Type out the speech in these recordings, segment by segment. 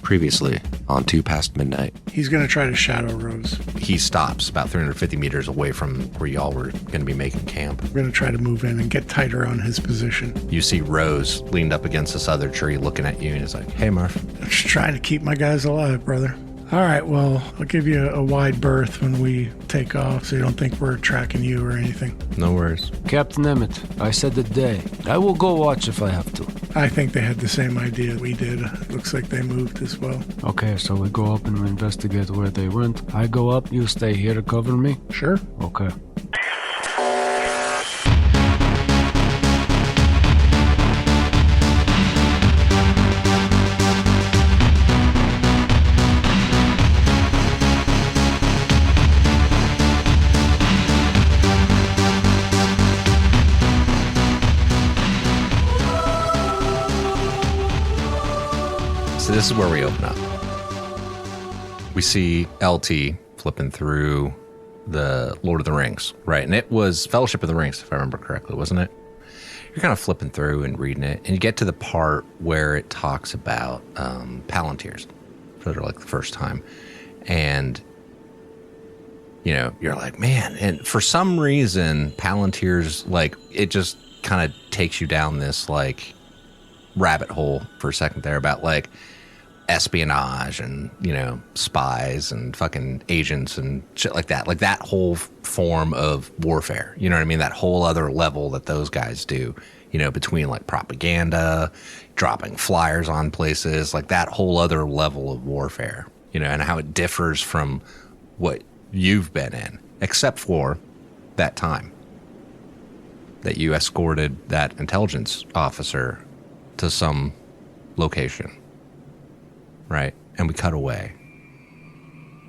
Previously on 2 Past Midnight. He's going to try to shadow Rose. He stops about 350 meters away from where y'all were going to be making camp. We're going to try to move in and get tighter on his position. You see Rose leaned up against this other tree looking at you and is like, "Hey, Murph." I'm just trying to keep my guys alive, brother. All right, well, I'll give you a wide berth when we take off so you don't think we're tracking you or anything. No worries. Captain Emmett, I said the day. I will go watch if I have to. I think they had the same idea we did. Looks like they moved as well. Okay, so we go up and we investigate where they went. I go up, you stay here to cover me? Sure. Okay. So this is where we open up. We see LT flipping through the Lord of the Rings, right? And it was Fellowship of the Rings, if I remember correctly, wasn't it? You're kind of flipping through and reading it, and you get to the part where it talks about Palantirs for like the first time. And, you know, you're like, man, and for some reason, Palantirs, like, it just kind of takes you down this, like, rabbit hole for a second there about, like, espionage and, you know, spies and fucking agents and shit like that. Like that whole form of warfare, you know what I mean? That whole other level that those guys do, you know, between like propaganda, dropping flyers on places, like that whole other level of warfare, you know, and how it differs from what you've been in, except for that time that you escorted that intelligence officer to some location. Right. And we cut away.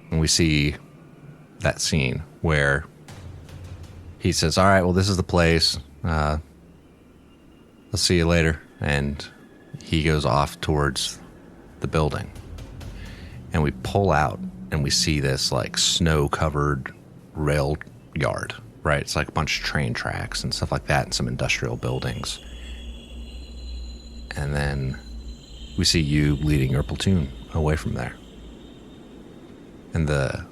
And we see that scene where he says, all right, well, this is the place. Let's see you later. And he goes off towards the building. And we pull out and we see this like snow-covered rail yard, right? It's like a bunch of train tracks and stuff like that and some industrial buildings. And then we see you leading your platoon away from there. And the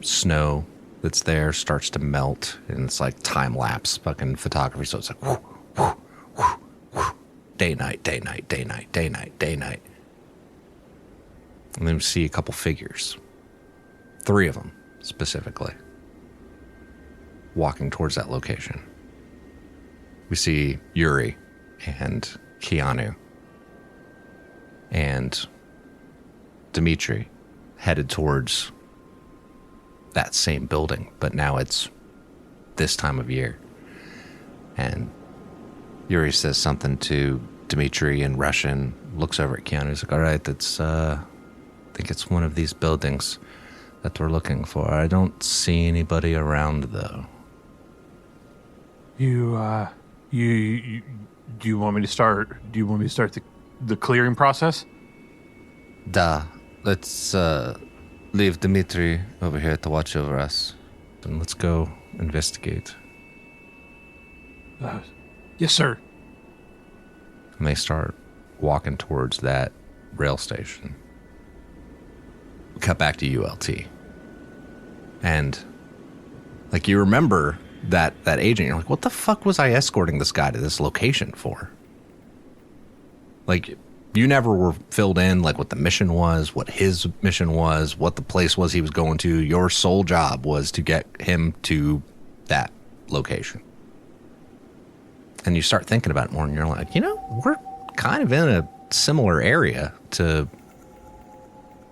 snow that's there starts to melt, and it's like time-lapse fucking photography. So it's like, whoo, whoo, whoo, whoo. Day, night, day, night, day, night, day, night, day, night. And then we see a couple figures, 3 of them specifically, walking towards that location. We see Yuri and Keanu and Dimitri headed towards that same building, but now it's this time of year. And Yuri says something to Dimitri in Russian, looks over at Keanu, he's like, all right, that's, I think it's one of these buildings that we're looking for. I don't see anybody around, though. Do you want me to start the clearing process? Let's leave Dimitri over here to watch over us, and let's go investigate. Yes, sir. And they start walking towards that rail station. We cut back to ULT. And, like, you remember that agent, you're like, what the fuck was I escorting this guy to this location for? Like, you never were filled in, like, what the mission was, what his mission was, what the place was he was going to. Your sole job was to get him to that location. And you start thinking about it more, and you're like, you know, we're kind of in a similar area to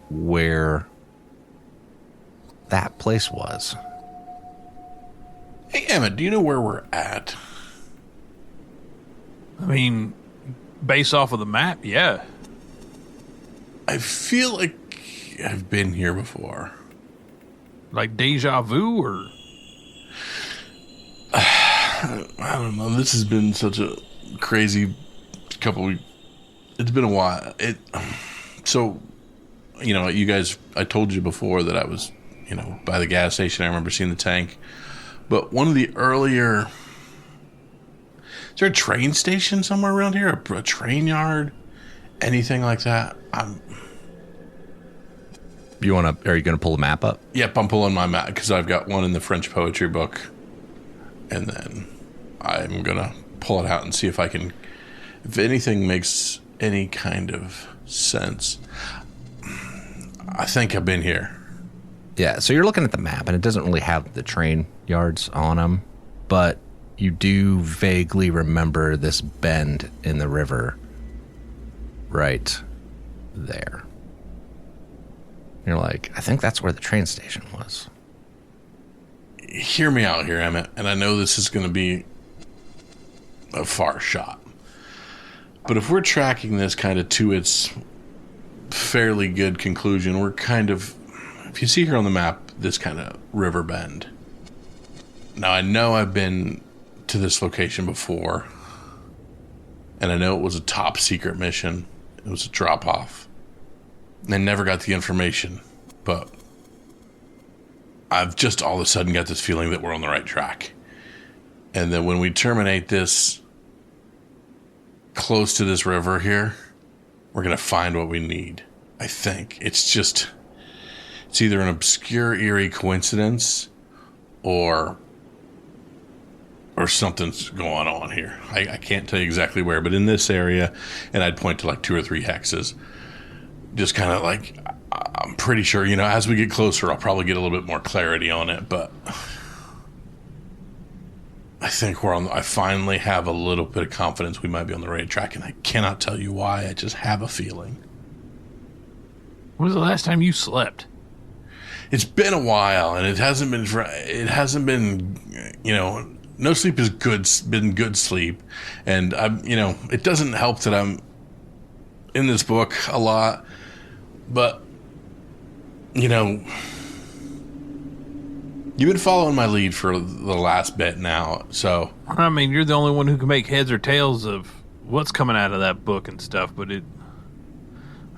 where that place was. Hey, Emmett, do you know where we're at? I mean, based off of the map, yeah. I feel like I've been here before. Like deja vu, or? I don't know. This has been such a crazy couple weeks. It's been a while. So, you know, you guys, I told you before that I was, you know, by the gas station. I remember seeing the tank. But one of the earlier... Is there a train station somewhere around here? A train yard? Anything like that? Are you going to pull the map up? Yep, I'm pulling my map because I've got one in the French poetry book. And then I'm going to pull it out and see if anything makes any kind of sense. I think I've been here. Yeah, so you're looking at the map, and it doesn't really have the train yards on them, but you do vaguely remember this bend in the river right there. You're like, I think that's where the train station was. Hear me out here, Emmett, and I know this is going to be a far shot. But if we're tracking this kind of to its fairly good conclusion, we're kind of, if you see here on the map, this kind of river bend. Now, I know I've been to this location before, and I know it was a top secret mission. It was a drop off. I never got the information, but I've just all of a sudden got this feeling that we're on the right track. And then when we terminate this close to this river here, we're going to find what we need. I think it's either an obscure, eerie coincidence or something's going on here. I can't tell you exactly where, but in this area, and I'd point to like 2 or 3 hexes, just kind of like, I'm pretty sure, as we get closer, I'll probably get a little bit more clarity on it, but I think I finally have a little bit of confidence we might be on the right track, and I cannot tell you why. I just have a feeling. When was the last time you slept? It's been a while, and it hasn't been, no sleep is been good sleep. And it doesn't help that I'm in this book a lot, but you've been following my lead for the last bit now, so. I mean, you're the only one who can make heads or tails of what's coming out of that book and stuff, but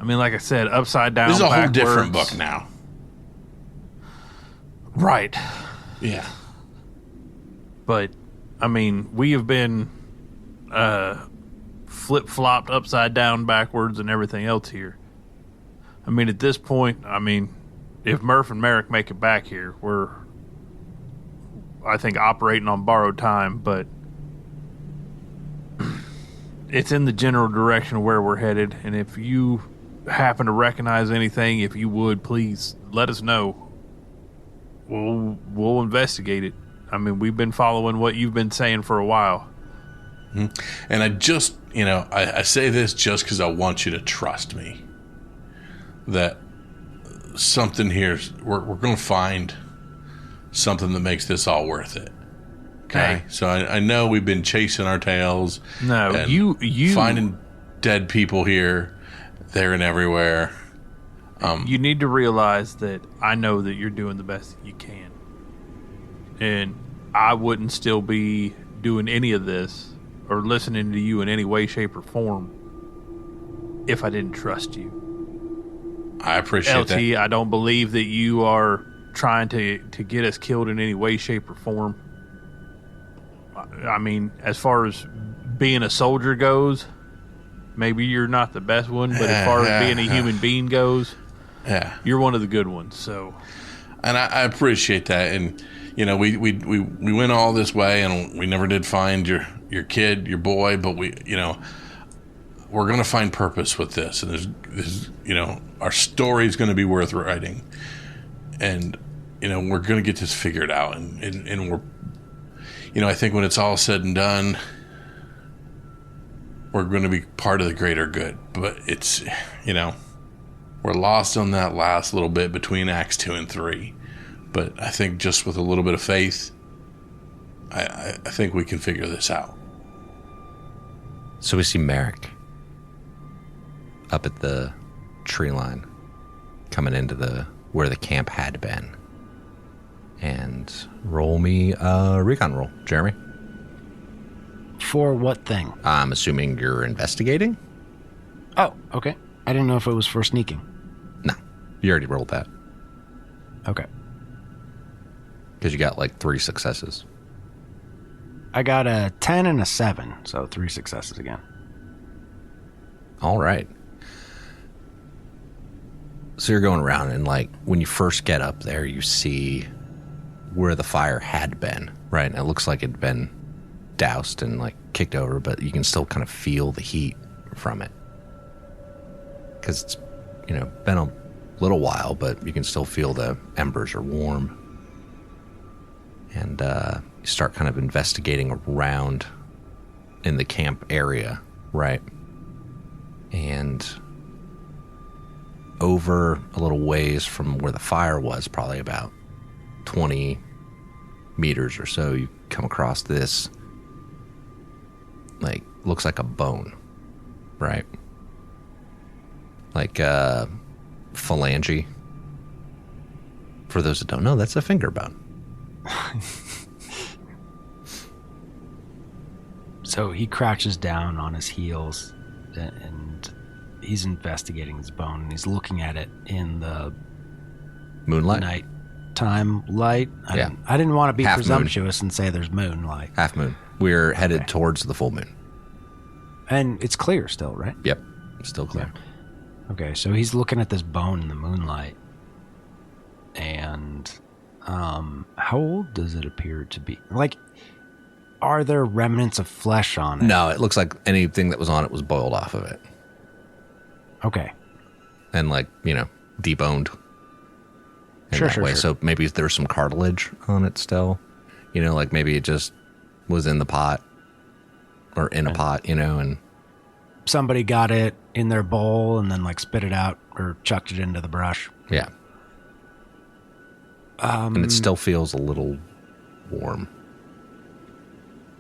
like I said, upside down, this is a backwards. whole different book now. Right. Yeah. But, we have been flip-flopped upside down, backwards, and everything else here. At this point, if Murph and Merrick make it back here, we're, I think, operating on borrowed time, but it's in the general direction of where we're headed, and if you happen to recognize anything, if you would, please let us know. We'll investigate it. We've been following what you've been saying for a while. Mm-hmm. And I just, I say this just because I want you to trust me. That something here, we're going to find something that makes this all worth it. Okay? Hey. So I know we've been chasing our tails. No, you finding dead people here, there, and everywhere. You need to realize that I know that you're doing the best that you can. And I wouldn't still be doing any of this or listening to you in any way, shape, or form if I didn't trust you. I appreciate that. LT, I don't believe that you are trying to get us killed in any way, shape, or form. As far as being a soldier goes, maybe you're not the best one, but as far as being a human being goes, you're one of the good ones. So, and I appreciate that. And we went all this way, and we never did find your kid, your boy, but we're going to find purpose with this, and there's our story is going to be worth writing, and we're going to get this figured out, and we're I think when it's all said and done, we're going to be part of the greater good. But it's we're lost on that last little bit between Acts 2 and 3. But I think just with a little bit of faith, I think we can figure this out. So we see Merrick up at the tree line coming into where the camp had been. And roll me a recon roll, Jeremy. For what thing? I'm assuming you're investigating? Oh, okay. I didn't know if it was for sneaking. No, you already rolled that. Okay. Because you got like 3 successes. I got a 10 and a 7, so 3 successes again. All right. So you're going around, and like when you first get up there, you see where the fire had been, right? And it looks like it'd been doused and like kicked over, but you can still kind of feel the heat from it. Because it's, been a little while, but you can still feel the embers are warm. And you start kind of investigating around in the camp area, right? And over a little ways from where the fire was, probably about 20 meters or so, you come across this, like, looks like a bone, right? Like a phalange. For those that don't know, that's a finger bone. So he crouches down on his heels and he's investigating his bone, and he's looking at it in the Moonlight? nighttime light. I didn't want to be Half presumptuous and say there's moonlight. Half moon. We're headed towards the full moon. And it's clear still, right? Yep. Still clear. Okay, so he's looking at this bone in the moonlight. And how old does it appear to be? Like, are there remnants of flesh on it? No, it looks like anything that was on it was boiled off of it. Okay. And like, deboned. Sure. So maybe there's some cartilage on it still. Like maybe it just was in the pot or in a pot, and somebody got it in their bowl and then like spit it out or chucked it into the brush. Yeah. And it still feels a little warm.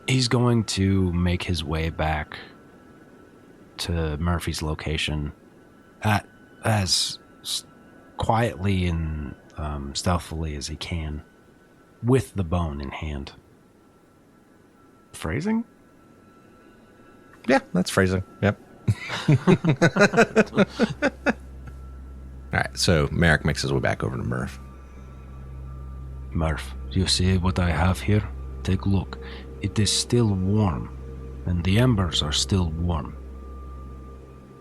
He's going to make his way back to Murphy's location as quietly and stealthily as he can, with the bone in hand. Phrasing? Yeah, that's phrasing. Yep. All right, so Merrick makes his way back over to Murph. Murph, you see what I have here? Take a look. It is still warm, and the embers are still warm.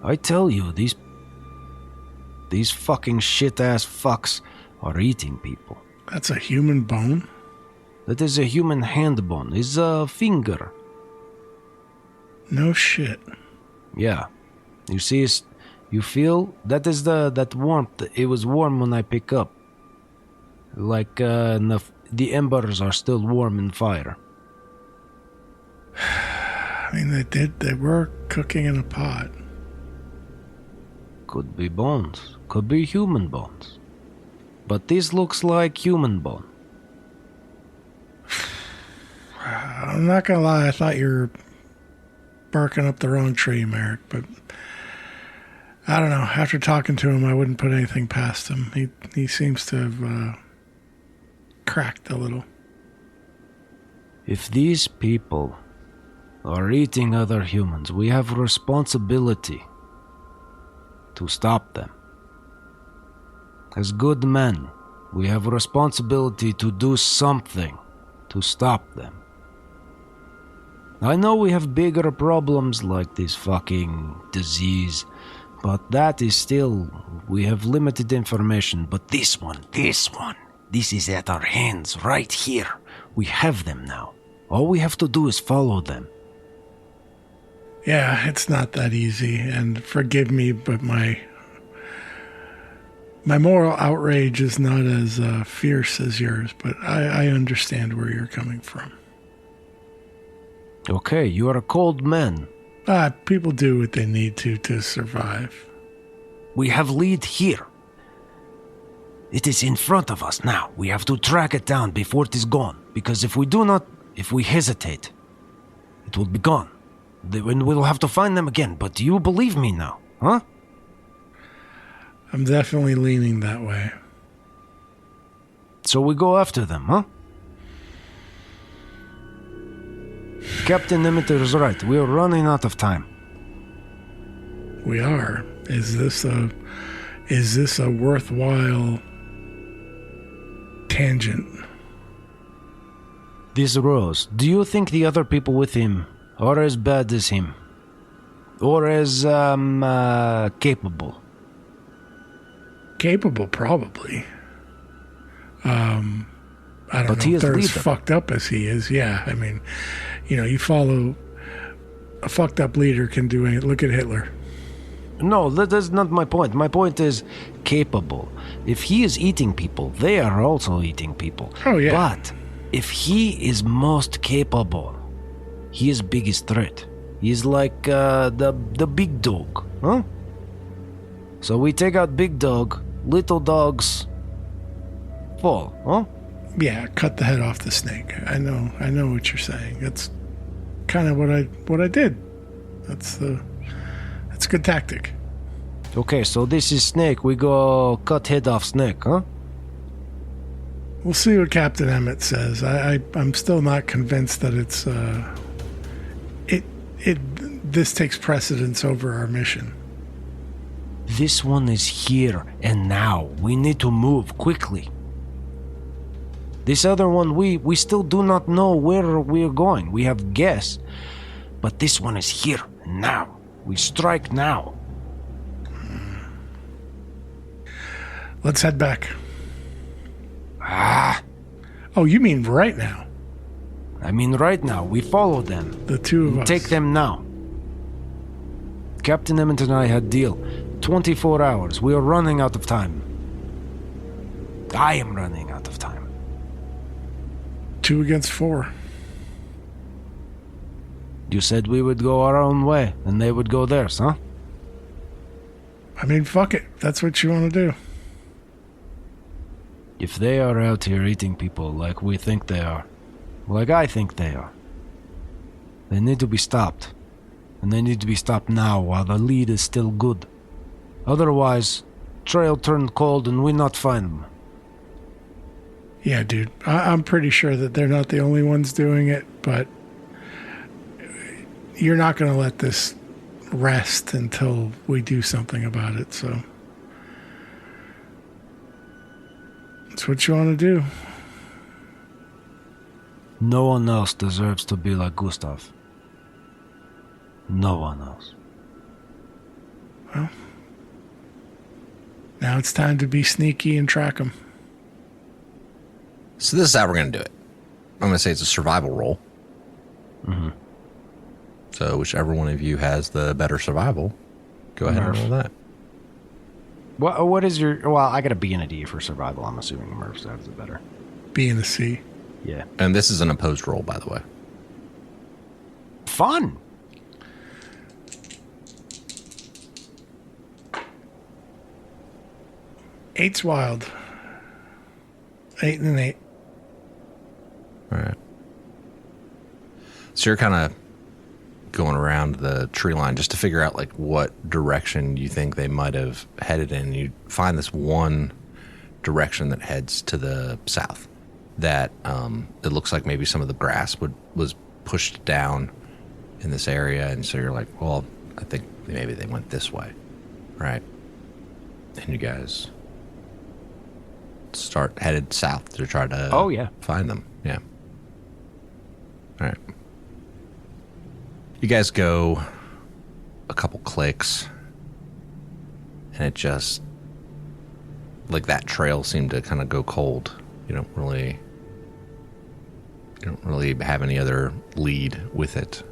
I tell you, these fucking shit-ass fucks are eating people. That's a human bone? That is a human hand bone. It's a finger. No shit. Yeah. You see, you feel? That is that warmth. It was warm when I pick up. Like, the embers are still warm in fire. I mean, they were cooking in a pot. Could be bones. Could be human bones. But this looks like human bone. I'm not gonna lie, I thought you were barking up the wrong tree, Merrick, but I don't know. After talking to him, I wouldn't put anything past him. He seems to have cracked a little. If these people are eating other humans, we have a responsibility to stop them. As good men, we have a responsibility to do something to stop them. I know we have bigger problems like this fucking disease, but that is still, we have limited information. But this is at our hands right here. We have them now. All we have to do is follow them. Yeah, it's not that easy, and forgive me, but my moral outrage is not as fierce as yours, but I understand where you're coming from. Okay, you are a cold man. People do what they need to survive. We have lead here. It is in front of us now. We have to track it down before it is gone, because if we hesitate, it will be gone. Then we'll have to find them again. But do you believe me now, huh? I'm definitely leaning that way. So we go after them, huh? Captain Emitter is right. We are running out of time. We are. Is this a worthwhile tangent? This Rose, do you think the other people with him are as bad as him? Or as capable? capable, probably. I don't But know he if is they're as leader. fucked up as he is. Yeah, I mean, you follow a fucked up leader can do anything. Look at Hitler. No, that's not my point. My point is capable. If he is eating people, they are also eating people. Oh, yeah. But if he is most capable, he is biggest threat. He's like the big dog, huh? So we take out big dog, little dogs fall, huh? Yeah, cut the head off the snake. I know what you're saying. That's kind of what I did. That's a good tactic. Okay, so this is snake. We go cut head off snake, huh? We'll see what Captain Emmett says. I'm still not convinced that it's this takes precedence over our mission. This one is here and now. We need to move quickly. This other one, we still do not know where we're going. We have guess. But this one is here and now. We strike now. Let's head back. Ah, Oh, you mean right now? I mean right now. We follow them. The two of us. Take them now. Captain Emmett and I had deal. 24 hours. We are running out of time. I am running out of time. 2 against 4. You said we would go our own way, and they would go theirs, huh? I mean, fuck it. That's what you want to do. If they are out here eating people like we think they are, like I think they are, they need to be stopped. And they need to be stopped now while the lead is still good. Otherwise, trail turn cold and we not find them. Yeah, dude. I'm pretty sure that they're not the only ones doing it, but you're not going to let this rest until we do something about it, so that's what you want to do. No one else deserves to be like Gustav. No one else. Well, now it's time to be sneaky and track them. So this is how we're going to do it. I'm going to say it's a survival roll. Mm-hmm. So whichever one of you has the better survival, go ahead Murph. and roll that. What is your... Well, I got a B and a D for survival. I'm assuming Murph's has it better. B and a C. Yeah. And this is an opposed roll, by the way. Fun! Eight's wild. 8 and an 8. All right. So you're kind of going around the tree line just to figure out like what direction you think they might have headed in. You find this one direction that heads to the south that it looks like maybe some of the grass was pushed down in this area. And so you're like, well, I think maybe they went this way. Right. And you guys start headed south to try to find them. Yeah. All right. You guys go a couple clicks and it just like that trail seemed to kind of go cold. You don't really have any other lead with it.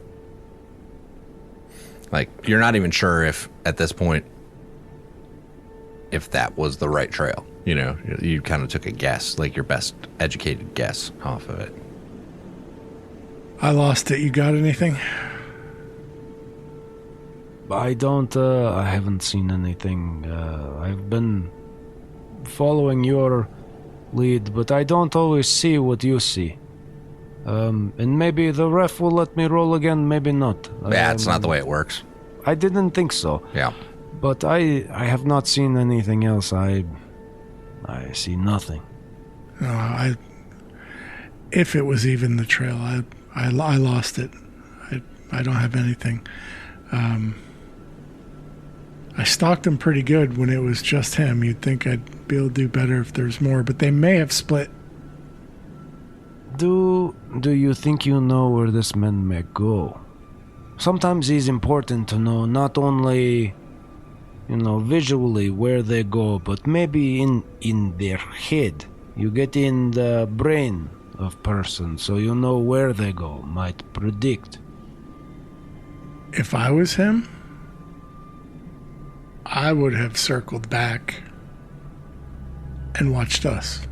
Like you're not even sure if at this point if that was the right trail. You know, you kind of took a guess, like your best educated guess off of it. I lost it. You got anything? I don't, I haven't seen anything. I've been following your lead, but I don't always see what you see. And maybe the ref will let me roll again, maybe not. Yeah, it's not the way it works. I didn't think so. Yeah. But I have not seen anything else. I see nothing. No, if it was even the trail, I lost it. I don't have anything. I stalked him pretty good when it was just him. You'd think I'd be able to do better if there's more, but they may have split. Do you think you know where this man may go? Sometimes it's important to know not only, visually where they go, but maybe in their head. You get in the brain of person, so you know where they go, might predict. If I was him, I would have circled back and watched us.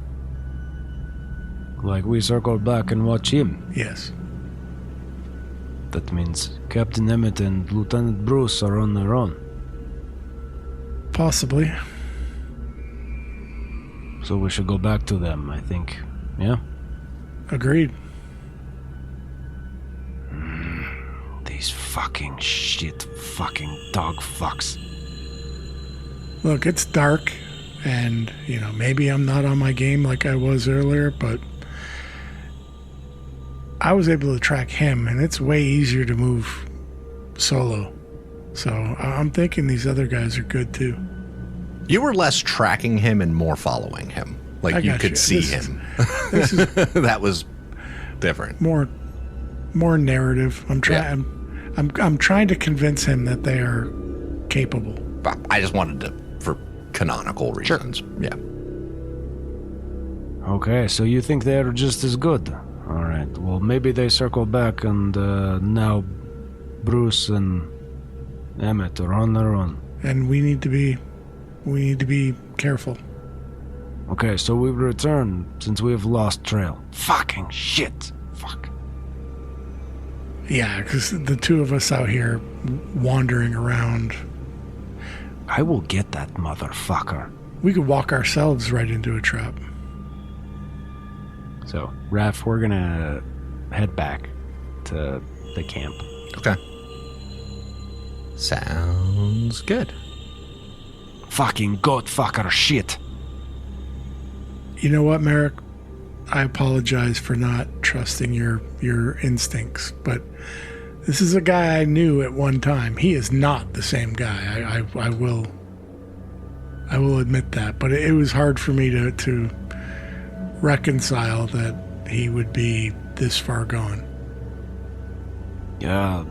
Like we circled back and watch him. Yes. That means Captain Emmett and Lieutenant Bruce are on their own. Possibly. So we should go back to them, I think. Yeah? Agreed. These fucking dog fucks. Look, it's dark, and, maybe I'm not on my game like I was earlier, but I was able to track him, and it's way easier to move solo. So I'm thinking these other guys are good too. You were less tracking him and more following him. Like you could see him. This is That was different. more narrative. I'm trying to convince him that they are capable. But I just wanted to, for canonical reasons. Sure. Yeah. Okay, so you think they're just as good? All right. Well, maybe they circle back, and now Bruce and Emmett are on their own. And we need to be careful. Okay, so we return since we have lost trail. Fucking shit. Fuck. Yeah, because the two of us out here wandering around. I will get that motherfucker. We could walk ourselves right into a trap. So, Raph, we're gonna head back to the camp. Okay. Sounds good. Fucking goat fucker shit. You know what, Merrick? I apologize for not trusting your instincts, but this is a guy I knew at one time. He is not the same guy. I will admit that, but it was hard for me to reconcile that he would be this far gone. Yeah,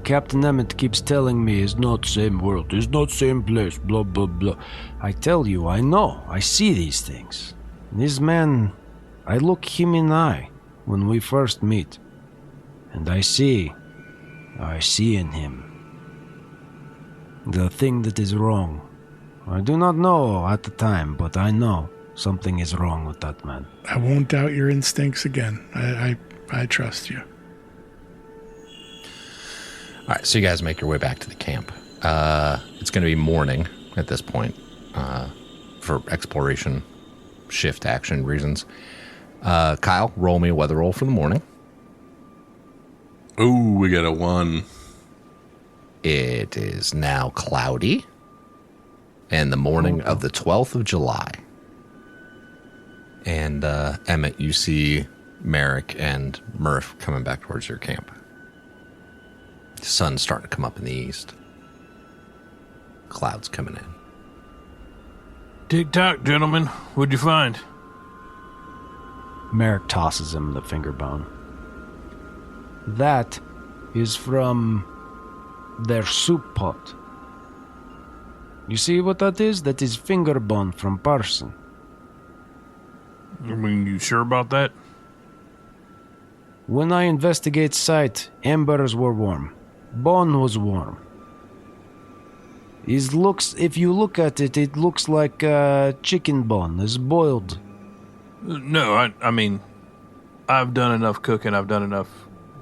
Captain Emmett keeps telling me it's not same world, it's not same place, blah, blah, blah. I tell you, I know, I see these things. This man, I look him in the eye when we first meet, and I see in him the thing that is wrong. I do not know at the time, but I know something is wrong with that man. I won't doubt your instincts again. I trust you. All right, so you guys make your way back to the camp. It's going to be morning at this point for exploration shift action reasons. Kyle, roll me a weather roll for the morning. Ooh, we got a 1. It is now cloudy and the morning of the 12th of July. And Emmett, you see Merrick and Murph coming back towards your camp. The sun's starting to come up in the east. Clouds coming in. Tick-tock, gentlemen. What'd you find? Merrick tosses him the finger bone. That is from their soup pot. You see what that is? That is finger bone from person. I mean, you sure about that? When I investigate site, embers were warm. Bone was warm. If you look at it, it looks like chicken bone is boiled. No, I mean, I've done enough cooking. I've done enough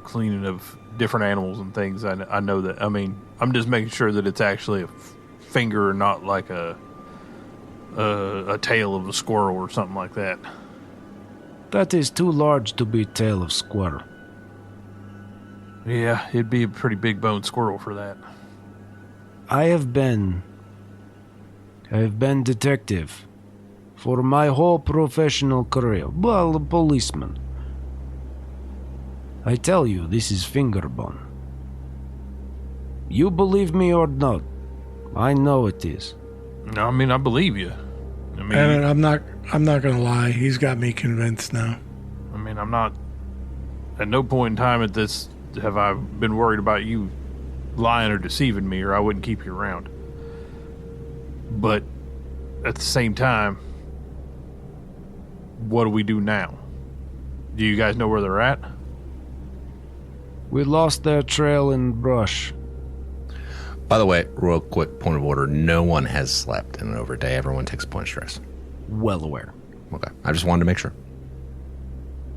cleaning of different animals and things. I know that. I mean, I'm just making sure that it's actually a finger, not like a tail of a squirrel or something like that. That is too large to be tail of squirrel. Yeah, it'd be a pretty big boned squirrel for that. I have been detective for my whole professional career. Well, a policeman. I tell you, this is finger bone. You believe me or not? I know it is. No, I mean, I believe you. I mean, And I'm not gonna lie. He's got me convinced now. I mean, I'm not. At no point in time at this have I been worried about you lying or deceiving me, or I wouldn't keep you around. But at the same time, what do we do now? Do you guys know where they're at? We lost their trail in brush. By the way, real quick point of order. No one has slept in an overday. Everyone takes a point of stress. Well aware. Okay. I just wanted to make sure.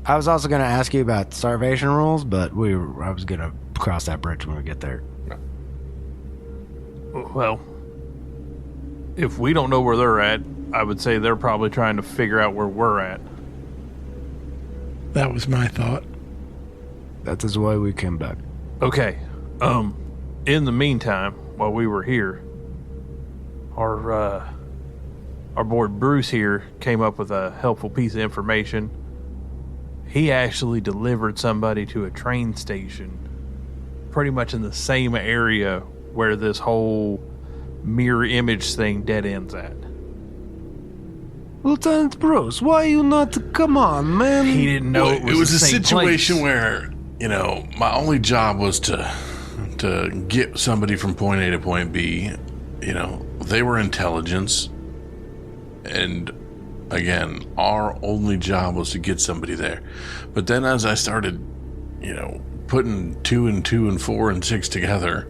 I was also going to ask you about starvation rules, but I was going to cross that bridge when we get there. Well, if we don't know where they're at, I would say they're probably trying to figure out where we're at. That was my thought. That is why we came back. Okay. In the meantime, while we were here, our boy Bruce here came up with a helpful piece of information. He actually delivered somebody to a train station pretty much in the same area where this whole mirror image thing dead ends at. Lieutenant Bruce, why you not... Come on, man. He didn't know Well, it was the a same situation place. where, my only job was to get somebody from point A to point B. They were intelligence. And again, our only job was to get somebody there. But then as I started, putting 2 and 2 and 4 and 6 together,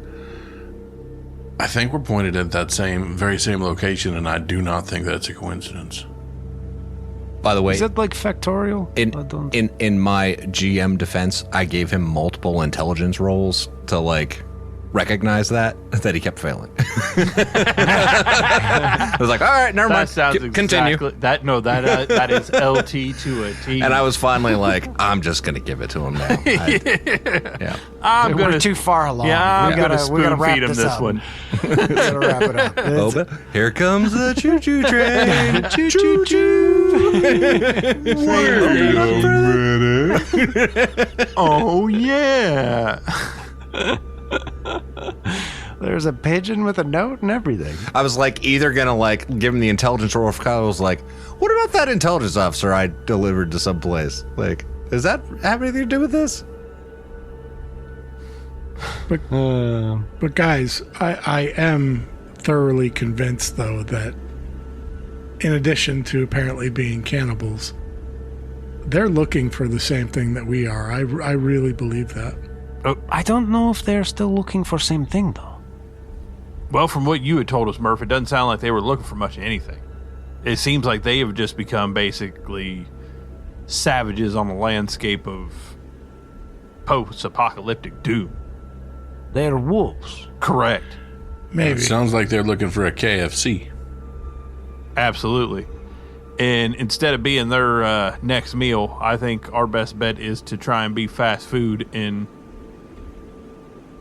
I think we're pointed at that very same location, and I do not think that's a coincidence. By the way, Is that like factorial? in my GM defense, I gave him multiple intelligence rolls to recognize that he kept failing. I was like, all right, never mind. That sounds Continue. exactly that is LT to a T. And I was finally like, I'm just gonna give it to him now. Yeah. I'm We're gonna too far along. Yeah, I'm we gonna gotta, we gotta spoon wrap feed him this this up. one. We gotta wrap it up. Oh, but here comes the choo-choo train. Choo-choo-choo. Oh yeah. There's a pigeon with a note and everything. I was either gonna give him the intelligence roll, or Kyle was like, what about that intelligence officer I delivered to someplace? Does that have anything to do with this? But guys, I am thoroughly convinced, though, that in addition to apparently being cannibals, they're looking for the same thing that we are. I really believe that. I don't know if they're still looking for same thing, though. Well, from what you had told us, Murph, it doesn't sound like they were looking for much of anything. It seems like they have just become basically savages on the landscape of post-apocalyptic doom. They're wolves. Correct. Maybe. It sounds like they're looking for a KFC. Absolutely. And instead of being their next meal, I think our best bet is to try and be fast food and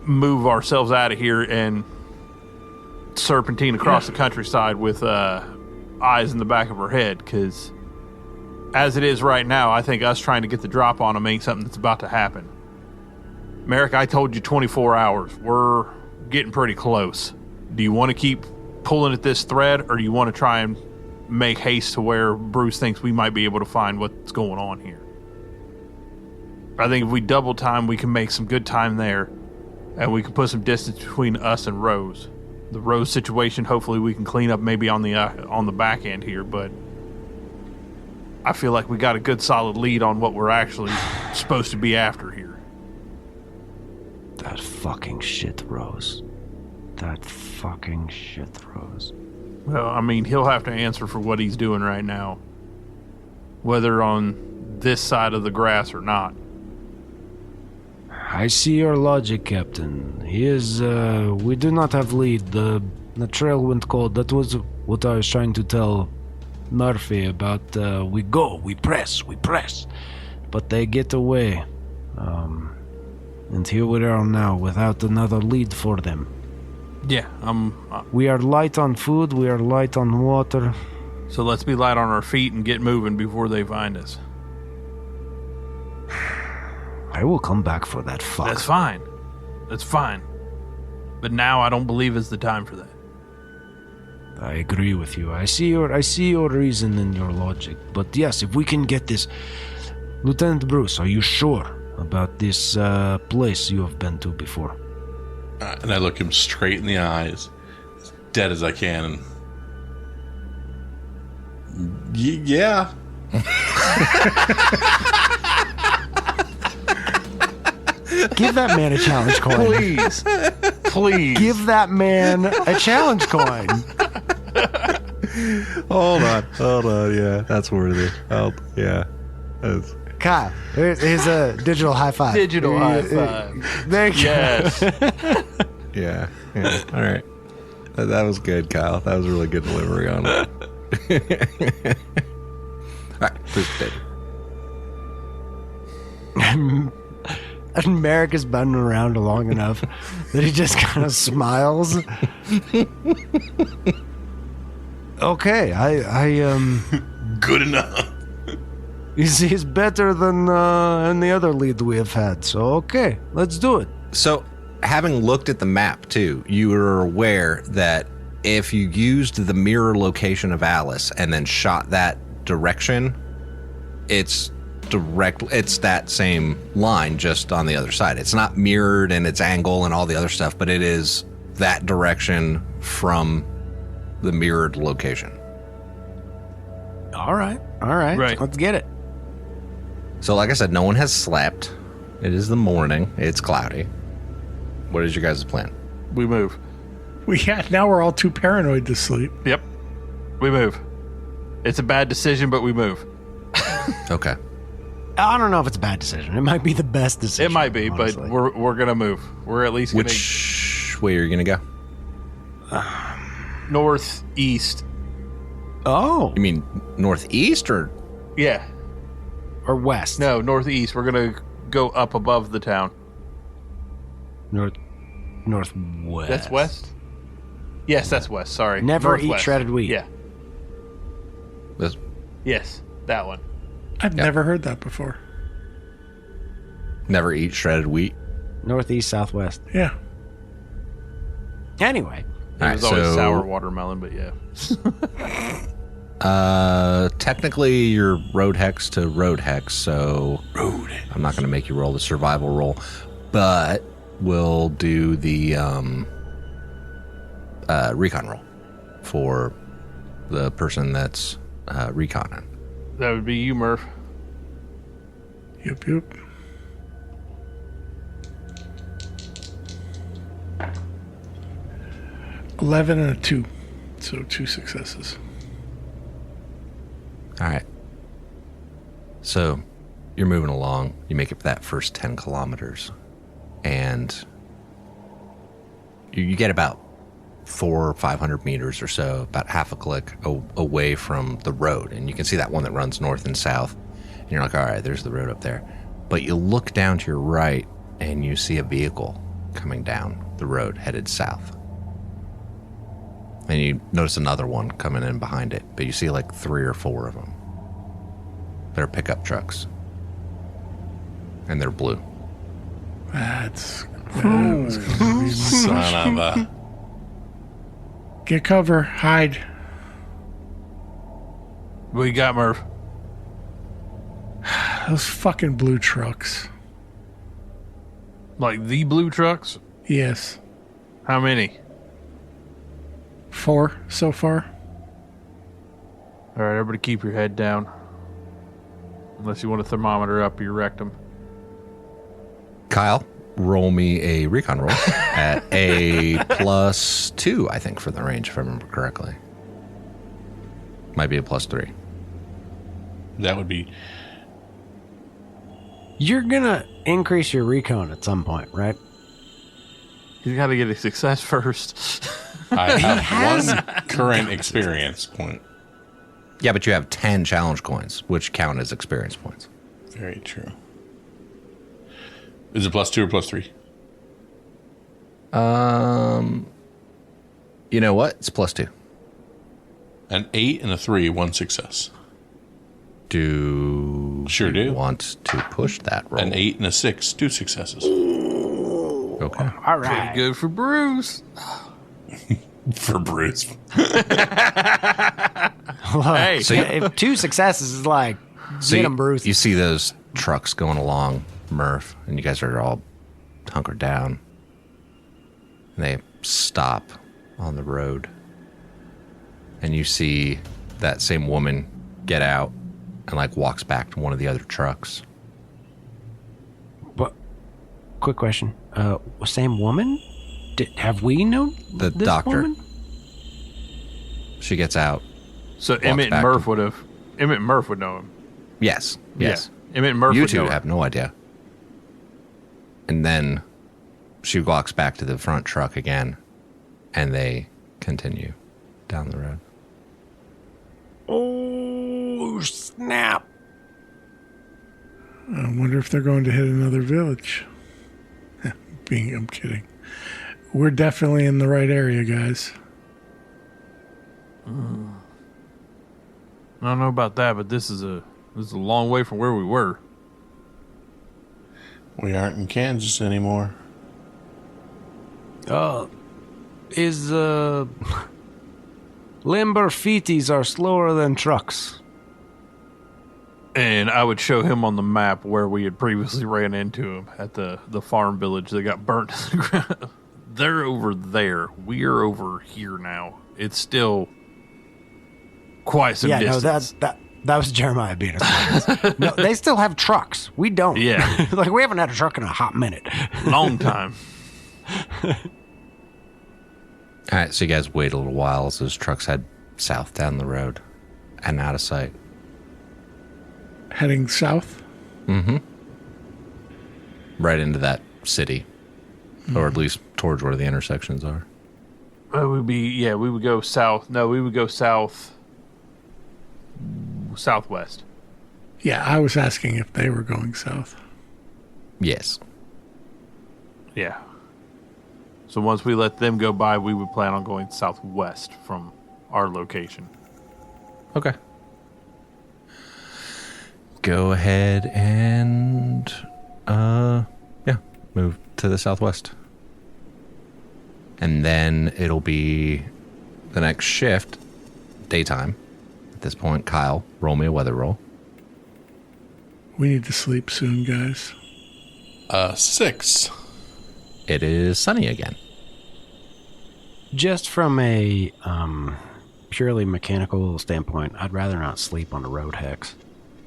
move ourselves out of here and serpentine across the countryside with eyes in the back of her head, because as it is right now, I think us trying to get the drop on them ain't something that's about to happen. Merrick, I told you 24 hours. We're getting pretty close. Do you want to keep pulling at this thread, or do you want to try and make haste to where Bruce thinks we might be able to find what's going on here? I think if we double time, we can make some good time there, and we can put some distance between us and Rose. The Rose situation, hopefully we can clean up maybe on the back end here, but I feel like we got a good solid lead on what we're actually supposed to be after here. That fucking shit, Rose. That fucking shit, Rose. Well, I mean, he'll have to answer for what he's doing right now, whether on this side of the grass or not. I see your logic, Captain. He is, we do not have lead. The trail went cold. That was what I was trying to tell Murphy about. We go, we press. But they get away. And here we are now without another lead for them. Yeah, We are light on food, we are light on water. so let's be light on our feet and get moving before they find us. I will come back for that fuck. That's fine. That's fine. But now I don't believe is the time for that. I agree with you. I see your reason and your logic. But yes, if we can get this... Lieutenant Bruce, are you sure about this place you have been to before? And I look him straight in the eyes, as dead as I can, and Yeah. Give that man a challenge coin. Please. Please. Give that man a challenge coin. Hold on. Yeah, that's worthy. Yeah. That's... Kyle, here's a digital high five. Digital high five. Thank you. Yes. Yeah. All right. That was good, Kyle. That was a really good delivery on it. All right, please continue. And Merrick is bending around long enough that he just kind of smiles. Okay, I Good enough. he's better than any other lead we have had. So okay, let's do it. So, having looked at the map too, you are aware that if you used the mirror location of Alice and then shot that direction, it's that same line just on the other side. It's not mirrored in its angle and all the other stuff, but it is that direction from the mirrored location. All right. Let's get it. So like I said, no one has slept. It is the morning. It's cloudy. What is your guys' plan? We move. Now we're all too paranoid to sleep. Yep. We move. It's a bad decision, but we move. Okay. I don't know if it's a bad decision. It might be the best decision. It might be, honestly. but we're gonna move. We're at least gonna Which way are you going to go? northeast. Oh, You mean northeast or? Yeah. or west. No, northeast. We're gonna go up above the town. Northwest. That's west? Yes, that's west. Sorry. Never eat Northwest. shredded wheat. Yeah. This, Yes, that one. I've never heard that before. never eat shredded wheat. Northeast, southwest. Yeah. Anyway, It was always sour watermelon, but yeah. Technically you're road hex to road hex, so I'm not going to make you roll the survival roll, but we'll do the recon roll for the person that's reconning. That would be you, Murph. Yep. 11 and a 2. So 2 successes. All right. So you're moving along. You make it that first 10 kilometers, and you get about 400 or 500 meters or so, about half a click away from the road. And you can see that one that runs north and south. And you're like, all right, there's the road up there. But you look down to your right and you see a vehicle coming down the road headed south. And you notice another one coming in behind it, but you see like 3 or 4 of them. They're pickup trucks. And they're blue. That was gonna be Son of a. Get cover. Hide. What you got, Murph? Those fucking blue trucks. Like the blue trucks? Yes. How many? 4 so far. All right, everybody keep your head down. Unless you want a thermometer up your rectum. Kyle, roll me a recon roll at a +2, I think, for the range, if I remember correctly. Might be a +3. That would be. you're gonna increase your recon at some point, right? He's got to get a success first. I have one current experience point. Yeah, but you have 10 challenge coins, which count as experience points. Very true. Is it +2 or +3? You know what? It's +2. An 8 and a 3, 1 success. Sure do. You want to push that roll? An 8 and a 6, 2 successes. Okay. All Pretty right. good for Bruce. For Bruce. Hey, So If 2 successes is like, So get him, Bruce. You see those trucks going along, Murph, and you guys are all hunkered down. And they stop on the road. And you see that same woman get out and like walks back to one of the other trucks. But quick question. Same woman? Have we known The this doctor. woman? She gets out. So Walks Emmett and back Murph to- would have. Emmett and Murph would know him. Yes. Yes. Yeah. Emmett and Murph You would two know him. have no idea. And then she walks back to the front truck again, and they continue down the road. Oh, snap. I wonder if they're going to hit another village. I'm kidding. We're definitely in the right area, guys. I don't know about that, but this is a long way from where we were. We aren't in Kansas anymore. Is limber feeties are slower than trucks. And I would show him on the map where we had previously ran into him at the farm village that got burnt to the ground. They're over there. We're over here now. It's still quite some distance. No, that was Jeremiah being a smartass. No, they still have trucks. We don't. Yeah. Like, we haven't had a truck in a hot minute. Long time. All right, so you guys wait a little while as those trucks head south down the road and out of sight. Heading south? Right into that city, or at least towards where the intersections are. We would go south. No, we would go southwest. Yeah, I was asking if they were going south. Yes. Yeah. So once we let them go by, we would plan on going southwest from our location. Okay. Go ahead and, move to the southwest. And then it'll be the next shift, daytime. At this point, Kyle, roll me a weather roll. We need to sleep soon, guys. 6. It is sunny again. Just from a purely mechanical standpoint, I'd rather not sleep on the road hex.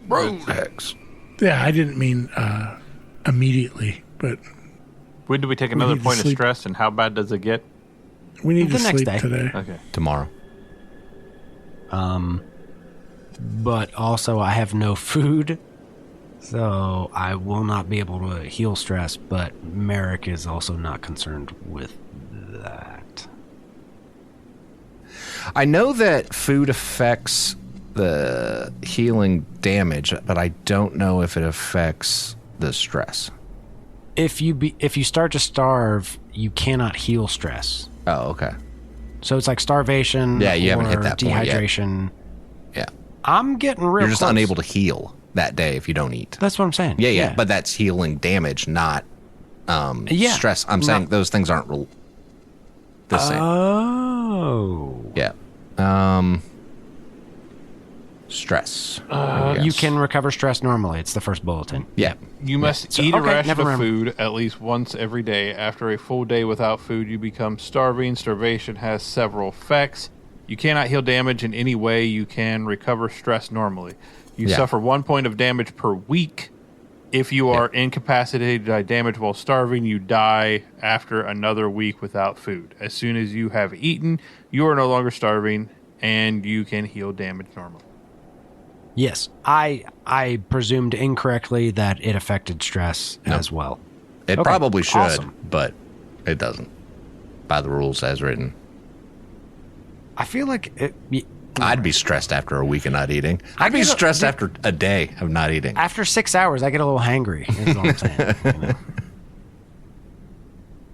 Road hex. Yeah, I didn't mean immediately, but When do we take another need to point of sleep. stress, and how bad does it get? we need The to next sleep day. today. Okay. Tomorrow. But also I have no food, so I will not be able to heal stress, but Merrick is also not concerned with that. I know that food affects the healing damage, but I don't know if it affects the stress. If you start to starve, you cannot heal stress. Oh, okay. So it's like starvation. Yeah, you haven't hit or that point yet. dehydration. Yeah. I'm getting real You're just close. unable to heal that day if you don't eat. That's what I'm saying. Yeah. But that's healing damage, not Yeah. stress. I'm saying those things aren't the same. Oh. Yeah. Stress. You can recover stress normally. It's the first bulletin. Yeah. You must So- eat a okay, ration never of mind. food at least once every day. After a full day without food, you become starving. Starvation has several effects. You cannot heal damage in any way. You can recover stress normally. You Yeah. suffer 1 point of damage per week. If you are incapacitated by damage while starving, you die after another week without food. As soon as you have eaten, you are no longer starving, and you can heal damage normally. Yes. I presumed incorrectly that it affected stress as well. It Okay, probably should, awesome. but it doesn't. By the rules as written. I feel like I'd be stressed after a week of not eating. I'd be get a- stressed after a day of not eating. after 6 hours, I get a little hangry. Is what I'm saying. You know?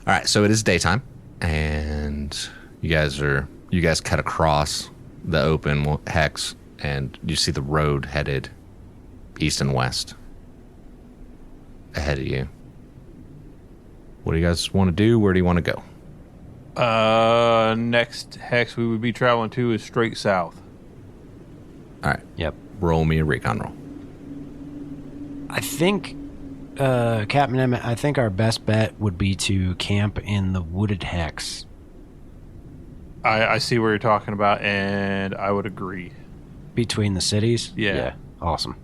All right, so it is daytime, and you guys cut across the open hex, and you see the road headed east and west ahead of you. What do you guys want to do? Where do you want to go? Next hex we would be traveling to is straight south. All right, Yep. roll me a recon roll. I think, Captain Emmett, I think our best bet would be to camp in the wooded hex. I see where you're talking about, and I would agree. between the cities? Yeah. Awesome.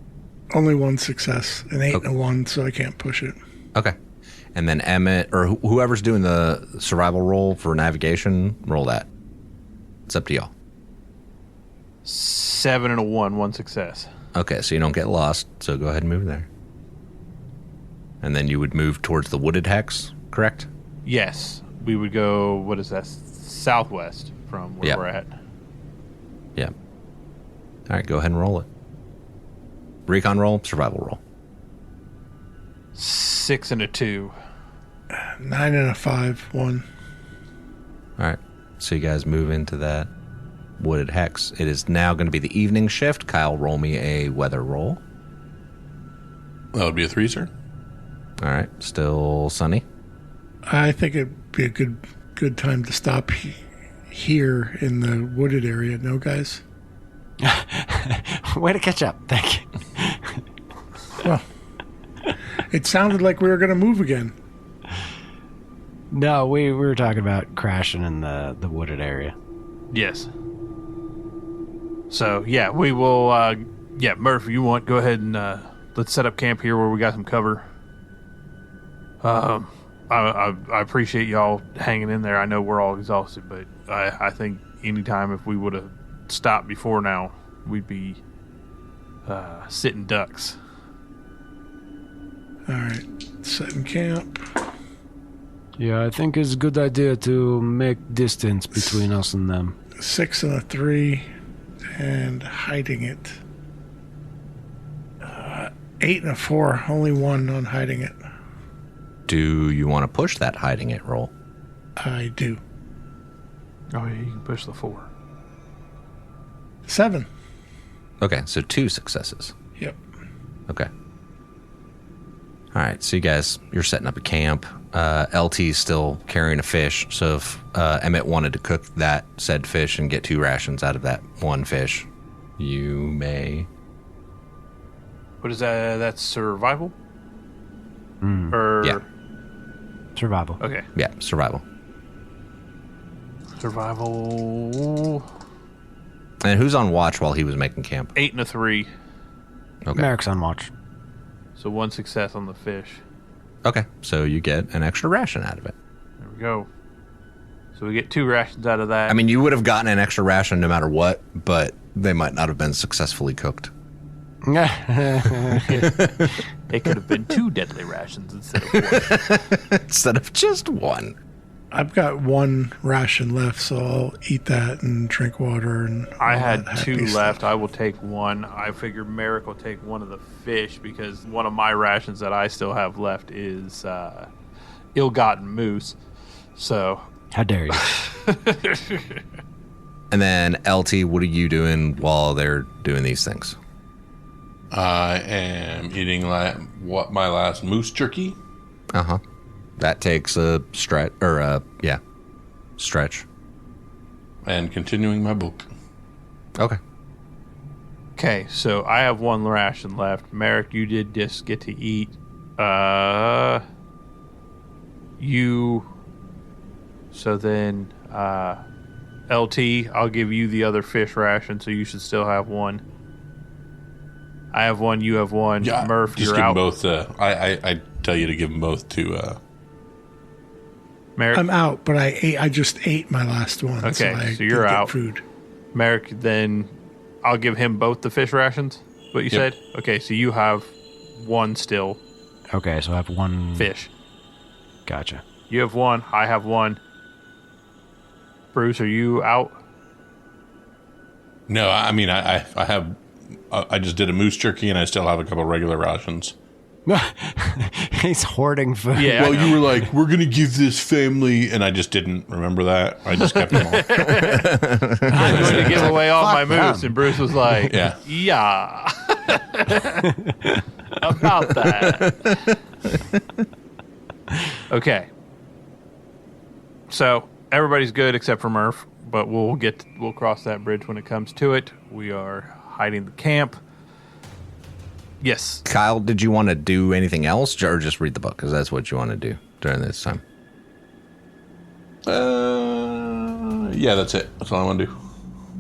Only one success, an 8 and a 1, so I can't push it. Okay. And then Emmett, or whoever's doing the survival roll for navigation, roll that. It's up to y'all. 7 and a 1, one success. Okay, so you don't get lost, so go ahead and move there. And then you would move towards the wooded hex, correct? Yes. We would go, what is that, southwest from where Yep. we're at. Yeah. All right, go ahead and roll it. Recon roll, survival roll. 6 and a 2. 9 and a 5, 1. All right, so you guys move into that wooded hex. It is now going to be the evening shift. Kyle, roll me a weather roll. That would be a 3, sir. All right, still sunny. I think it'd be a good time to stop here in the wooded area. No, guys? Way to catch up. Thank you. Well, it sounded like we were going to move again. No, we were talking about crashing in the wooded area. Yes. So, yeah, we will, Murph, you want, go ahead and let's set up camp here where we got some cover. I appreciate y'all hanging in there. I know we're all exhausted, but I think anytime if we would have stopped before now, we'd be sitting ducks. All right, setting camp. Yeah, I think it's a good idea to make distance between us and them. 6 and a 3, and hiding it. 8 and a 4, only 1 on hiding it. Do you want to push that hiding it roll? I do. Oh, yeah, you can push the 4. 7. Okay, so 2 successes. Yep. Okay. All right, so you guys, you're setting up a camp. LT's still carrying a fish, so if Emmett wanted to cook that said fish and get 2 rations out of that one fish, you may. What is that? That's survival? Or Yeah. Survival. Okay. Yeah, survival. Survival. And who's on watch while he was making camp? 8 and a 3. Okay. Merrick's on watch. So 1 success on the fish. Okay, so you get an extra ration out of it. There we go. So we get 2 rations out of that. I mean, you would have gotten an extra ration no matter what, but they might not have been successfully cooked. it could have been 2 deadly rations instead of 1. Instead of just 1. I've got 1 ration left, so I'll eat that and drink water. And I all had that 2 happy left. stuff. I will take 1. I figure Merrick will take 1 of the fish because one of my rations that I still have left is ill-gotten moose. So How dare you? And then LT, what are you doing while they're doing these things? I am eating my last moose jerky. Uh-huh. That takes a stretch, stretch. And continuing my book. Okay. okay, so I have 1 ration left. Merrick, you did just get to eat. So then LT, I'll give you the other fish ration, so you should still have 1. I have 1, you have 1. Yeah, Murph, just you're give out. them both. I tell you to give them both to. Merrick, I'm out, but I just ate my last one. Okay, I so you're did get out. Food. Merrick, then I'll give him both the fish rations. What you Yep. said? Okay, so you have 1 still Okay, so I have 1 fish. Gotcha. You have 1. I have 1. Bruce, are you out? No, I mean I have. I just did a moose jerky, and I still have a couple regular rations. He's hoarding food. Yeah. Well, you were like, "We're gonna give this family," and I just didn't remember that. I just kept them all. I'm going to give away all my Fuck moose. them. And Bruce was like, Yeah. yeah. About that. Okay. So everybody's good except for Murph, but we'll cross that bridge when it comes to it. We are hiding the camp. Yes. Kyle, did you want to do anything else or just read the book? Because that's what you want to do during this time. Yeah, that's it. That's all I want to do.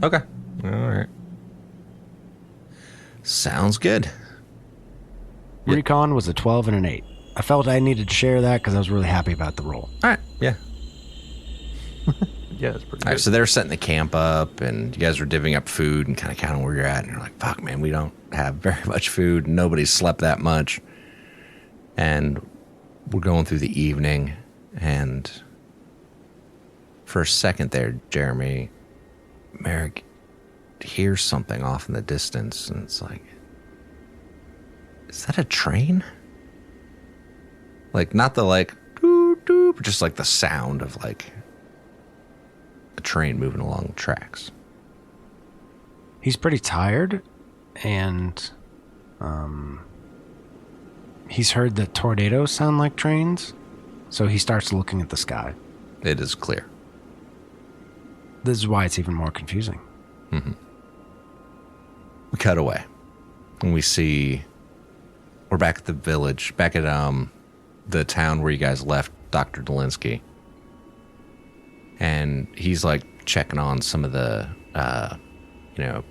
Okay. All right. Sounds good. Yeah. Recon was a 12 and an 8. I felt I needed to share that because I was really happy about the roll. All right. Yeah. Yeah, that's pretty All right. good. So they're setting the camp up, and you guys are divvying up food and kind of counting where you're at. And you're like, fuck, man, we don't have very much food. Nobody's slept that much. And we're going through the evening. And for a second there, Jeremy, Merrick hears something off in the distance. And it's like, is that a train? Like, not the like, doo, doo, but just like the sound of like a train moving along the tracks. He's pretty tired, and he's heard that tornadoes sound like trains, so he starts looking at the sky. It is clear. This is why it's even more confusing. Mm-hmm. We cut away, and we see we're back at the village, back at the town where you guys left Dr. Dolinsky. And he's like checking on some of the,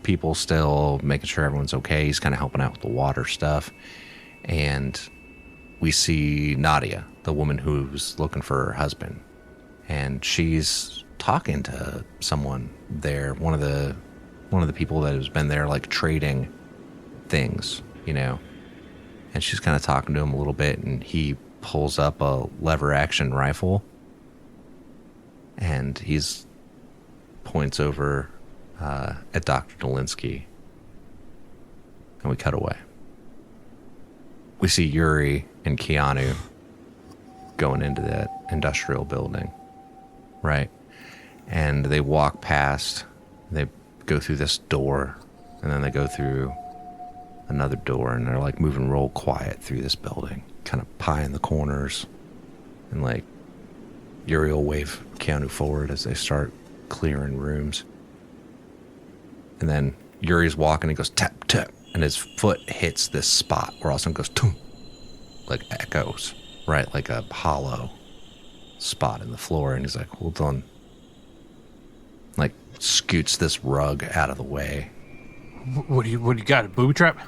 people still, making sure everyone's okay. He's kind of helping out with the water stuff. And we see Nadia, the woman who's looking for her husband. And she's talking to someone there, one of the people that has been there, like trading things, And she's kind of talking to him a little bit, and he pulls up a lever action rifle, and he's points over at Dr. Dolinsky, and we cut away. We see Yuri and Keanu going into that industrial building, right? And they walk past, they go through this door, and then they go through another door, and they're like moving real quiet through this building, kind of pie in the corners, and like Yuri will wave Keanu forward as they start clearing rooms. And then Yuri's walking, and he goes tap tap, and his foot hits this spot where all of a sudden goes toom, like echoes, right, like a hollow spot in the floor. And he's like, hold on, like scoots this rug out of the way. What do you got? A booby trap?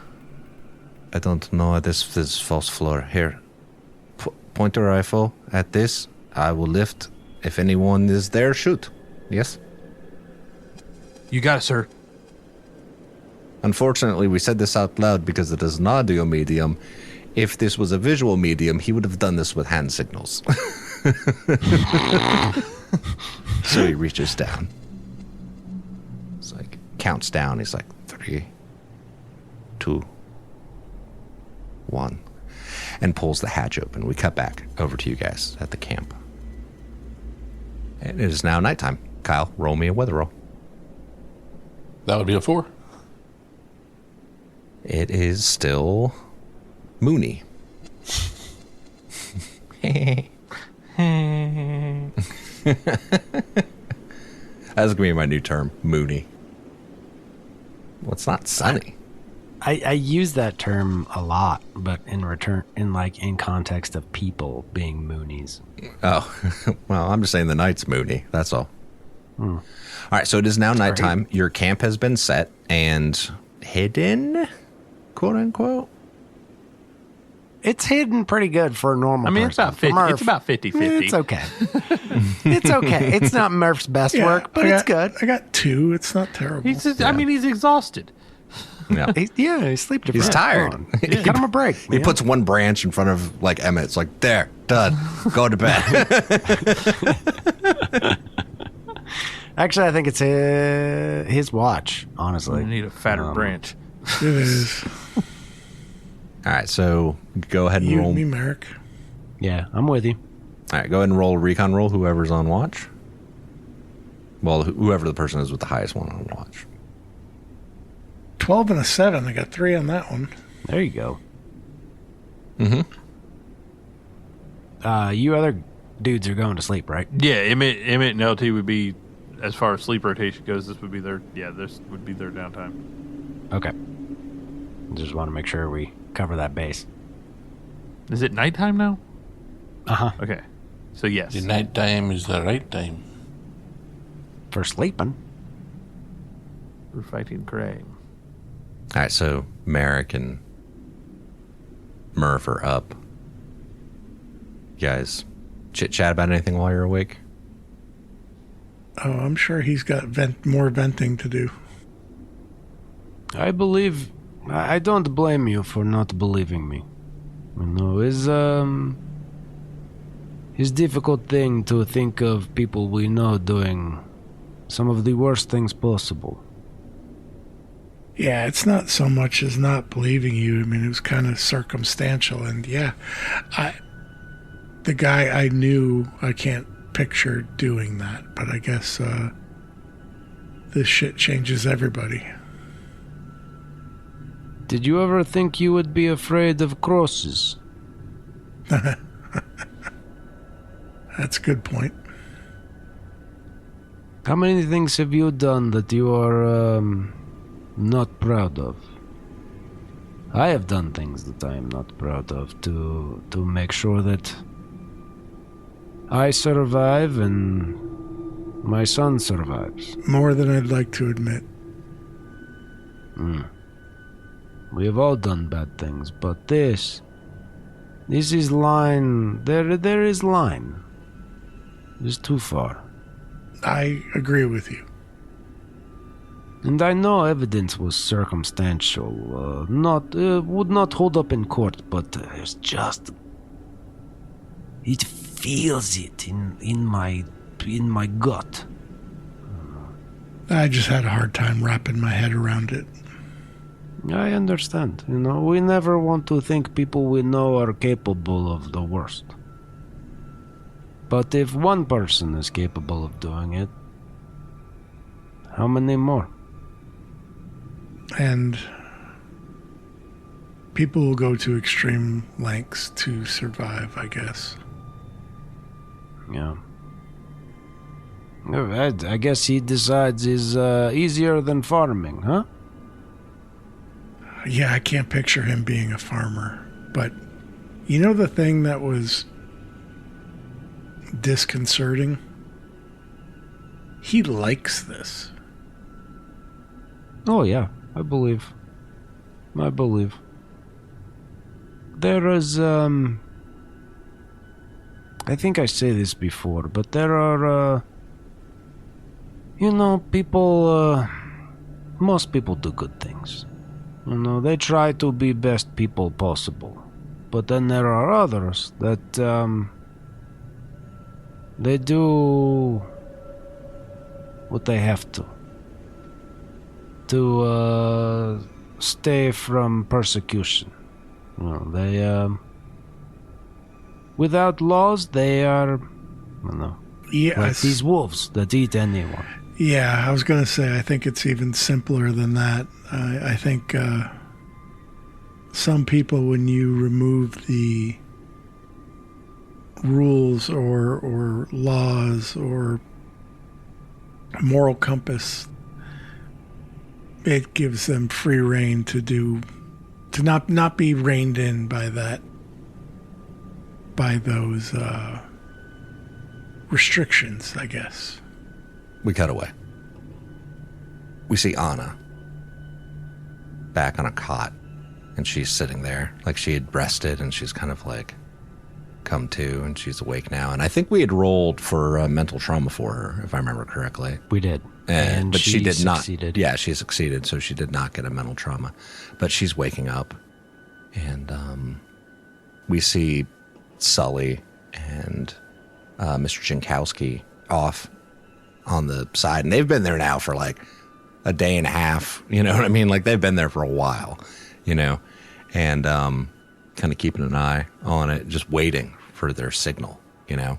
I don't know. This is false floor. Here, point a rifle at this. I will lift. If anyone is there, shoot. Yes? You got it, sir. Unfortunately, we said this out loud because it is an audio medium. If this was a visual medium, he would have done this with hand signals. So he reaches down. It's like, counts down. He's like, 3, 2, 1, and pulls the hatch open. We cut back over to you guys at the camp. And it is now nighttime. Kyle, roll me a weather roll. That would be a 4. It is still moony. That's gonna be my new term, moony. Well, it's not sunny. I use that term a lot, but in context of people being moonies. Oh, well, I'm just saying the night's moony. That's all. All right, so it is now nighttime. Right. Your camp has been set and hidden, quote unquote. It's hidden pretty good for a normal person. It's about 50. Murph, It's about 50-50. It's okay. It's okay. It's not Murph's best work, but it's good. I got 2. It's not terrible. He's exhausted. Yeah. He's sleep deprived. He's tired. Come on. Cut him a break. He puts one branch in front of like Emmett. It's like, there, done. Go to bed. Actually, I think it's his watch, honestly. We need a fatter branch. It is. All right, so go ahead and You roll. and me, Merrick. Yeah, I'm with you. All right, go ahead and roll a recon roll, whoever's on watch. Well, whoever the person is with the highest one on watch. 12 and a 7. I got 3 on that one. There you go. Mm-hmm. You other dudes are going to sleep, right? Yeah, Emmett and LT would be, as far as sleep rotation goes, this would be their downtime. Okay. Just want to make sure we cover that base. Is it nighttime now? Uh-huh. Okay. So yes. The night time is the right time. For sleeping. We're fighting crime. All right, so Merrick and Murph are up. You guys chit-chat about anything while you're awake? Oh, I'm sure he's got more venting to do. I believe. I don't blame you for not believing me. You know, it's difficult thing to think of people we know doing some of the worst things possible. Yeah, it's not so much as not believing you. I mean, it was kind of circumstantial. And yeah, the guy I knew, I can't picture doing that. But I guess this shit changes everybody. Did you ever think you would be afraid of crosses? That's a good point. How many things have you done that you are not proud of? I have done things that I am not proud of to make sure that I survive and my son survives. More than I'd like to admit. We have all done bad things, but this is line. There is line. It's too far. I agree with you. And I know evidence was circumstantial, would not hold up in court, but there's just... It feels it in my gut. I just had a hard time wrapping my head around it. I understand. You know, we never want to think people we know are capable of the worst. But if one person is capable of doing it, how many more? And people will go to extreme lengths to survive, I guess. Yeah. I guess he decides is easier than farming, huh? Yeah, I can't picture him being a farmer. But you know the thing that was disconcerting? He likes this. Oh, yeah. I believe. There is, I think I say this before, but there are, people, most people do good things. You know, they try to be best people possible. But then there are others that, they do what they have to stay from persecution. Well, they, without laws, they are, like these wolves that eat anyone. Yeah, I was going to say, I think it's even simpler than that. I think some people, when you remove the rules or laws or moral compass, it gives them free rein to not be reined in by those restrictions, I guess. We cut away. We see Anna back on a cot, and she's sitting there like she had rested, and she's kind of like come to, and she's awake now. And I think we had rolled for mental trauma for her, if I remember correctly. We did. But she did succeeded. not. Yeah, she succeeded, so she did not get a mental trauma. But she's waking up, and we see Sully and Mr. Jankowski off on the side, and they've been there now for like a day and a half. You know what I mean? Like they've been there for a while, and kind of keeping an eye on it, just waiting for their signal, And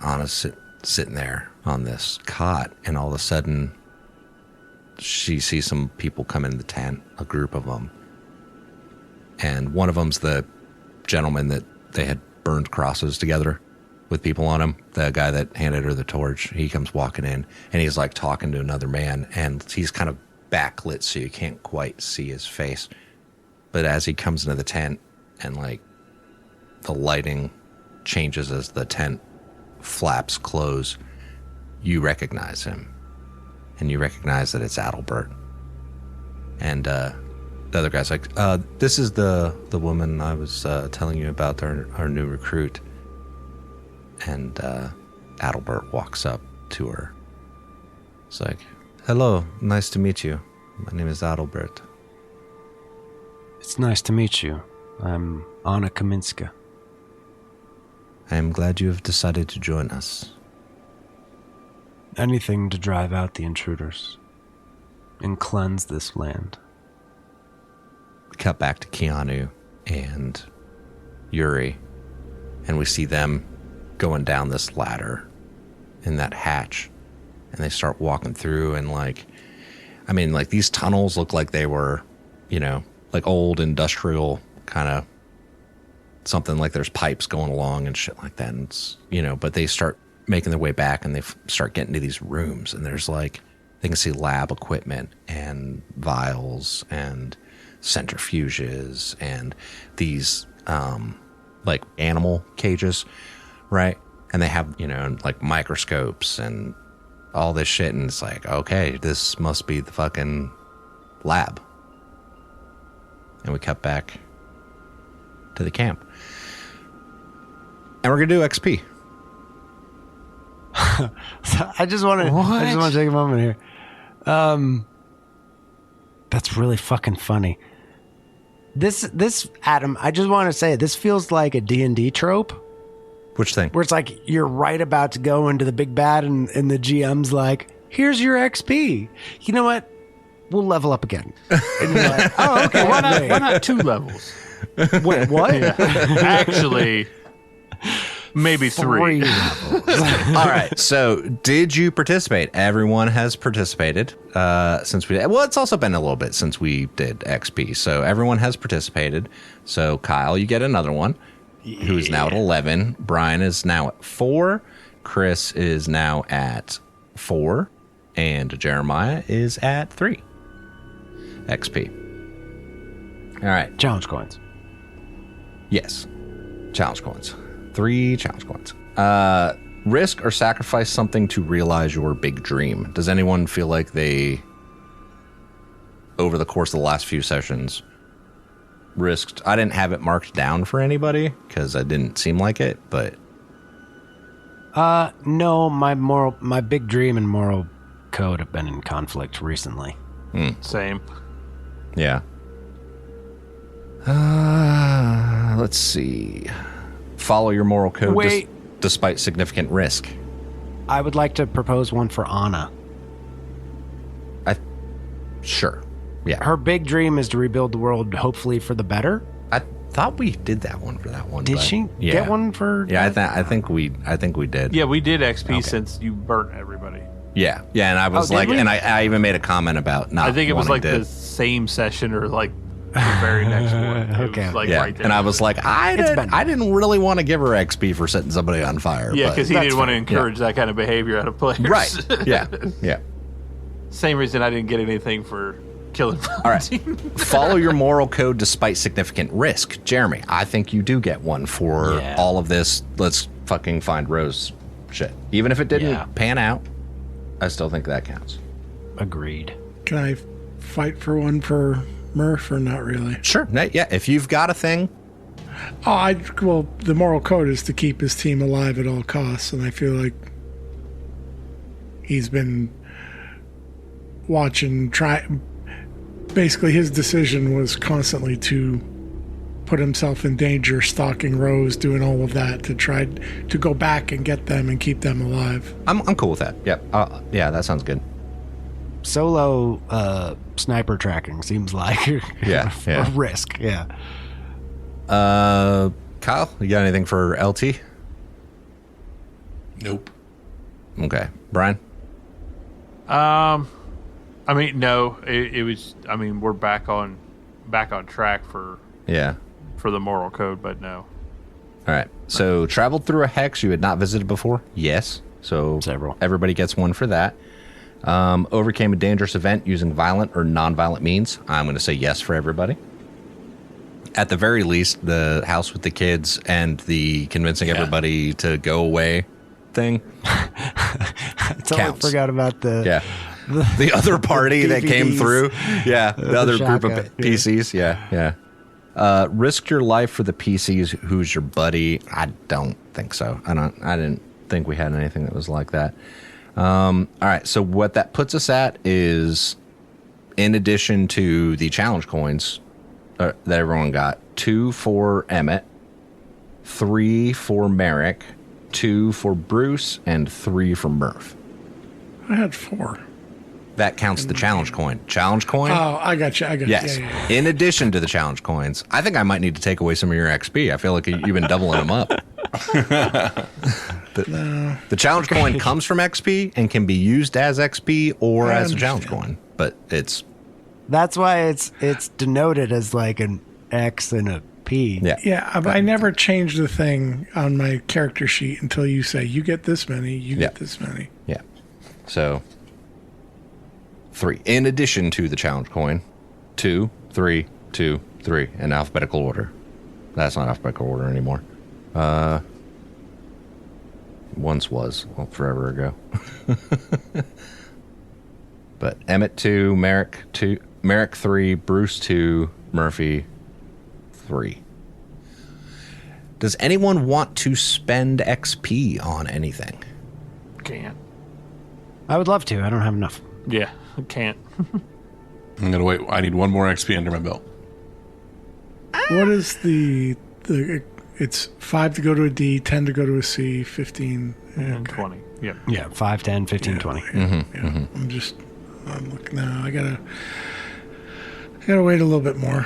Anna's sitting there on this cot, and all of a sudden she sees some people come in the tent, a group of them. And one of them's the gentleman that they had burned crosses together with people on him, the guy that handed her the torch. He comes walking in, and he's like talking to another man, and he's kind of backlit so you can't quite see his face. But as he comes into the tent, and like the lighting changes as the tent flaps close, you recognize him, and you recognize that it's Adalbert. And the other guy's like, this is the woman I was telling you about, our new recruit. And Adalbert walks up to her. It's like, hello, nice to meet you. My name is Adalbert. It's nice to meet you. I'm Anna Kaminska. I am glad you have decided to join us. Anything to drive out the intruders and cleanse this land. Cut back to Keanu and Yuri, and we see them going down this ladder in that hatch, and they start walking through, and like these tunnels look like they were, like old industrial kind of something, like there's pipes going along and shit like that. And it's, but they start making their way back, and they start getting to these rooms, and there's like, they can see lab equipment and vials and centrifuges and these like animal cages, right? And they have, like microscopes and all this shit, and it's like, okay, this must be the fucking lab. And we cut back to the camp. And we're gonna do XP. I just want to take a moment here. That's really fucking funny. This Adam, I just want to say, this feels like a D&D trope. Which thing? Where it's like you're right about to go into the big bad, and the GM's like, here's your XP. You know what? We'll level up again. And you're like, oh, okay. Why not 2 levels? Wait, what? Yeah. Actually, maybe 3. 3 levels. All right. So, did you participate? Everyone has participated since we did. Well, it's also been a little bit since we did XP. So, everyone has participated. So, Kyle, you get another one, who's now at 11. Brian is now at 4. Chris is now at 4. And Jeremiah is at 3 XP. All right. Challenge coins. Yes. Challenge coins. 3 challenge coins. Risk or sacrifice something to realize your big dream. Does anyone feel like they, over the course of the last few sessions, risked? I didn't have it marked down for anybody because I didn't seem like it, but no, my big dream and moral code have been in conflict recently. Same. yeah. Let's see. Follow your moral code Wait. despite significant risk. I would like to propose one for Anna. Sure. Yeah. Her big dream is to rebuild the world, hopefully for the better. I thought we did that one for that one. Did but she yeah. get one for? Yeah, I think we did. Yeah, we did XP Okay. since you burnt everybody. Yeah. And I was did like, we? and I even made a comment about not. I think it was like wanting the to, same session or like the very next one. It Okay. was like yeah. right there. And I was like, I didn't really want to give her XP for setting somebody on fire. yeah, but- because he That's didn't want to fine. encourage that kind of behavior out of players. right. Yeah. Yeah. Same reason I didn't get anything for killing. All right. Follow your moral code despite significant risk. Jeremy, I think you do get one for Yeah. all of this. Let's fucking find Rose shit. Even if it didn't Yeah. pan out, I still think that counts. Agreed. Can I fight for one for Murph or not really? Sure. Yeah. If you've got a thing, Well, the moral code is to keep his team alive at all costs, and I feel like he's been basically his decision was constantly to put himself in danger, stalking Rose, doing all of that to try to go back and get them and keep them alive. I'm cool with that. Yep. Yeah, that sounds good. Solo sniper tracking seems like Yeah, yeah. a risk. Yeah. Kyle, you got anything for LT? Nope. Okay. Brian? I mean, no. It was. I mean, we're back on track for Yeah. the moral code, but no. All right. So, traveled through a hex you had not visited before? Yes. So, Several. Everybody gets one for that. Overcame a dangerous event using violent or non-violent means. I'm going to say yes for everybody. At the very least, the house with the kids and the convincing everybody to go away thing. I totally Counts. forgot about the. Yeah. the other party that came DVDs. through. Yeah, the other group of shotgun, PCs. Yeah. Risk your life for the PCs. Who's your buddy? I don't think so. I didn't think we had anything that was like that. All right. So what that puts us at is, in addition to the challenge coins that everyone got, 2 for Emmett, 3 for Merrick, 2 for Bruce, and 3 for Murph. I had 4. That counts the challenge coin. Challenge coin? Oh, I got you. Yes. Yeah. In addition to the challenge coins, I think I might need to take away some of your XP. I feel like you've been doubling them up. The challenge coin comes from XP and can be used as XP or as a challenge coin, but it's... That's why it's denoted as like an X and a P. Yeah. Yeah, I never changed the thing on my character sheet until you say, you get this many, you get this many. Yeah. So... 3. In addition to the challenge coin, 2, 3, 2, 3 in alphabetical order. That's not alphabetical order anymore. Once was, well, forever ago. But Emmett 2, Merrick 3, Bruce 2, Murphy 3. Does anyone want to spend XP on anything? Can't. I would love to. I don't have enough. Yeah, I can't. I'm gonna wait. I need 1 more XP under my belt. What is the it's 5 to go to a D, 10 to go to a C, 15 And 20. Yeah. Yeah, 5, 10, 15, 20. I'm looking now. I gotta wait a little bit more.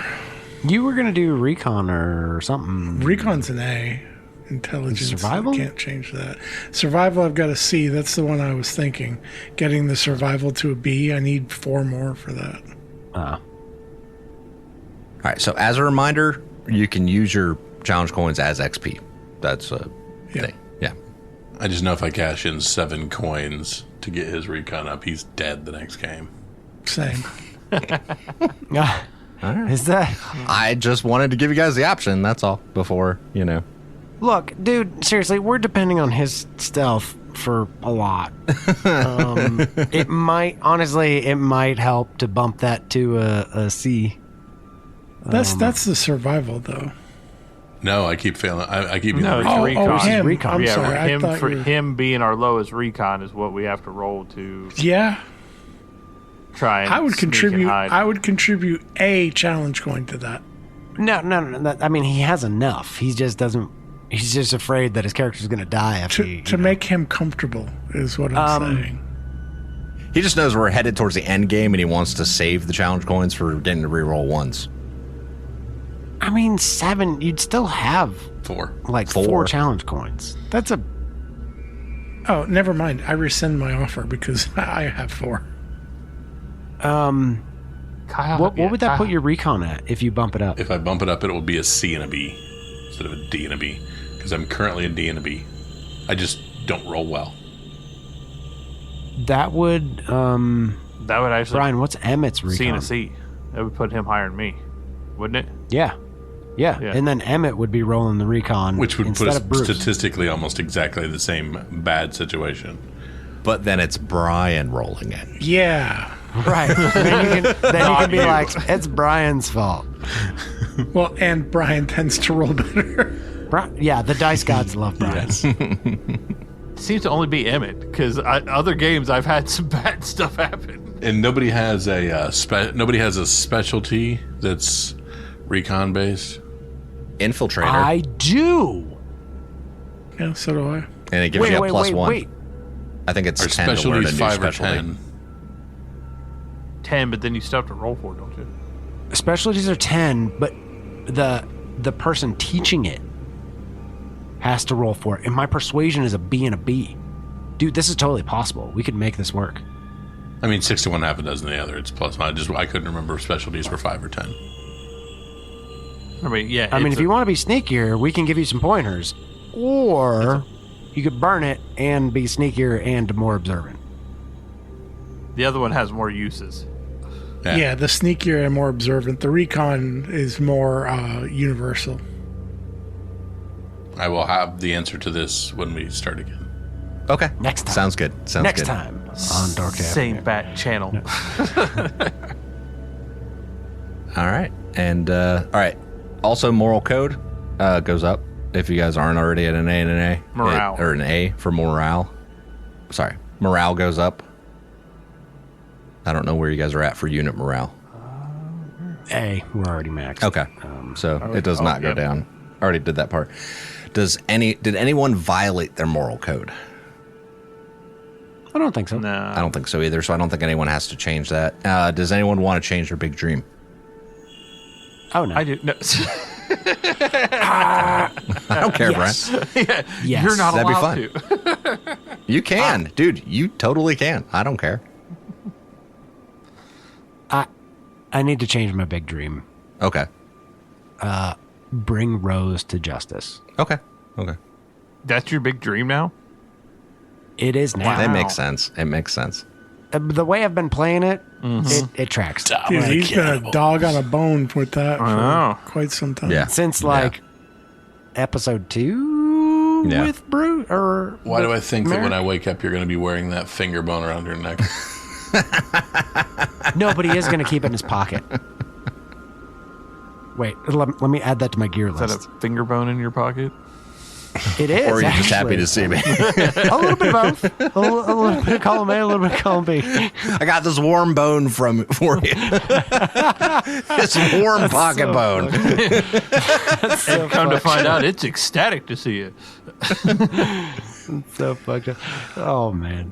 You were going to do recon or something. Recon's an A. Intelligence. Survival? Can't change that. Survival, I've got a C. That's the one I was thinking. Getting the survival to a B, I need 4 more for that. All right. So as a reminder, you can use your challenge coins as XP. That's a thing. Yeah. I just know if I cash in 7 coins to get his recon up, he's dead the next game. Same. Yeah. Is that... I just wanted to give you guys the option. That's all. Before, Look, dude, seriously, we're depending on his stealth for a lot. It might help to bump that to a C. That's the survival, though. No, I keep failing. I keep No, getting it's recon. recon. him. Recon. I'm Yeah, sorry. I him thought for you were- him being our lowest recon is what we have to roll to Yeah, try and I would sneak and contribute. hide. I would contribute a challenge coin to that. No. I mean, he has enough. He just doesn't... He's just afraid that his character's going to die after To make him comfortable is what I'm saying. he just knows we're headed towards the end game and he wants to save the challenge coins for getting to reroll ones. I mean, 7, you'd still have 4. like 4. 4 challenge coins. That's a... Oh, never mind. I rescind my offer because I have 4. Kyle, What would that Kyle. put your recon at if you bump it up? If I bump it up, it will be a C and a B instead of a D and a B because I'm currently a D and a B. I just don't roll well. That would... That would actually Brian, what's Emmett's recon? C and a C. That would put him higher than me, wouldn't it? Yeah. Yeah. And then Emmett would be rolling the recon Which would instead put us of Bruce. statistically almost exactly the same bad situation. But then it's Brian rolling it. Yeah. Right. then you can be like, it's Brian's fault. Well, and Brian tends to roll better. Yeah, the dice gods love Brian. Yes. It seems to only be Emmett because other games I've had some bad stuff happen. And nobody has a specialty that's recon based. Infiltrator. I do. Yeah, so do I. And it gives you a plus 1. Wait. I think it's Our 10 to learn specialty a is new 5 or specialty. 10. 10, but then you still have to roll for it, don't you? Specialties are 10, but the person teaching it has to roll for it. And my persuasion is a B and a B. Dude, this is totally possible. We could make this work. I mean, 6 to 1, half a dozen the other. It's plus 1. I couldn't remember if specialties were 5 or 10. I mean, yeah. I mean, it's if you want to be sneakier, we can give you some pointers. Or you could burn it and be sneakier and more observant. the other one has more uses. Yeah, the sneakier and more observant. The recon is more universal. I will have the answer to this when we start again. Okay. Next time. Sounds good. Sounds Next good. time on Dark Same Avenue. bat channel. All right. And, all right. Also, moral code goes up if you guys aren't already at an A and an A. Morale. Or an A for morale. Sorry. Morale goes up. I don't know where you guys are at for unit morale. A, we're already maxed. Okay. So it does not go down. Already did that part. Did anyone violate their moral code? I don't think so. No. I don't think so either, so I don't think anyone has to change that. Does anyone want to change their big dream? Oh, no. I do. No. I don't care, Yes. Brent. Yes. You're not That'd be allowed fun. to. You can. Dude, you totally can. I don't care. I need to change my big dream. Okay. Bring Rose to justice. Okay. That's your big dream now? It is now. That makes sense. It makes sense. The way I've been playing it, it tracks. Dude, he's been a dog on a bone with that know. for quite some time. Yeah. Since like episode 2 Yeah. with Brute or Why do I think that when Merrick? I wake up, you're going to be wearing that finger bone around your neck? No, but he is going to keep it in his pocket. Wait, let me add that to my gear Is that list. a finger bone in your pocket? It is. Or are you just happy actually. to see me? A little bit of both. A little bit of column A, a little bit of column B. I got this warm bone for you. It's a warm pocket so bone. So Come to fucked find up. out, it's ecstatic to see you. So fucked up. Oh, man.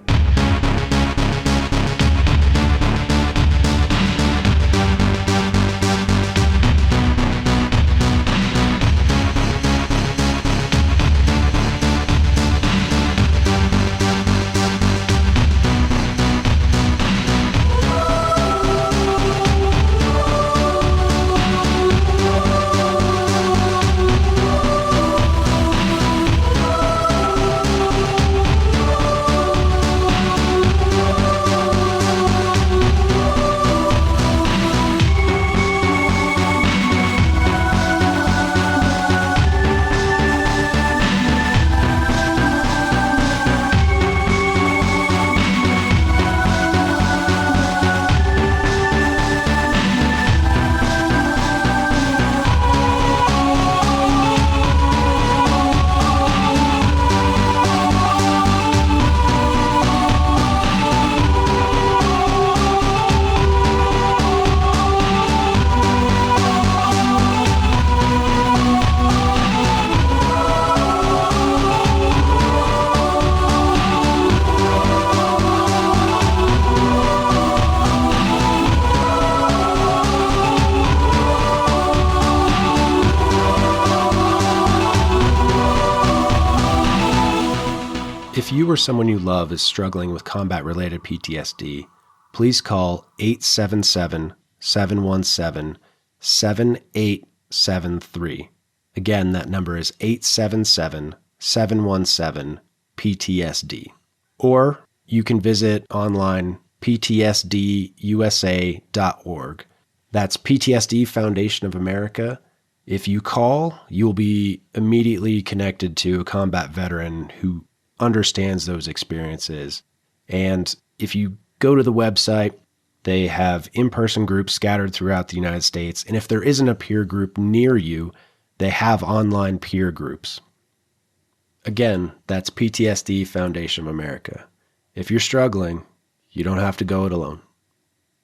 If you or someone you love is struggling with combat-related PTSD, please call 877-717-7873. Again, that number is 877-717-PTSD. Or you can visit online ptsdusa.org. That's PTSD Foundation of America. If you call, you'll be immediately connected to a combat veteran who understands those experiences. And if you go to the website, they have in-person groups scattered throughout the United States. And if there isn't a peer group near you, they have online peer groups. Again, that's PTSD Foundation of America. If you're struggling, you don't have to go it alone.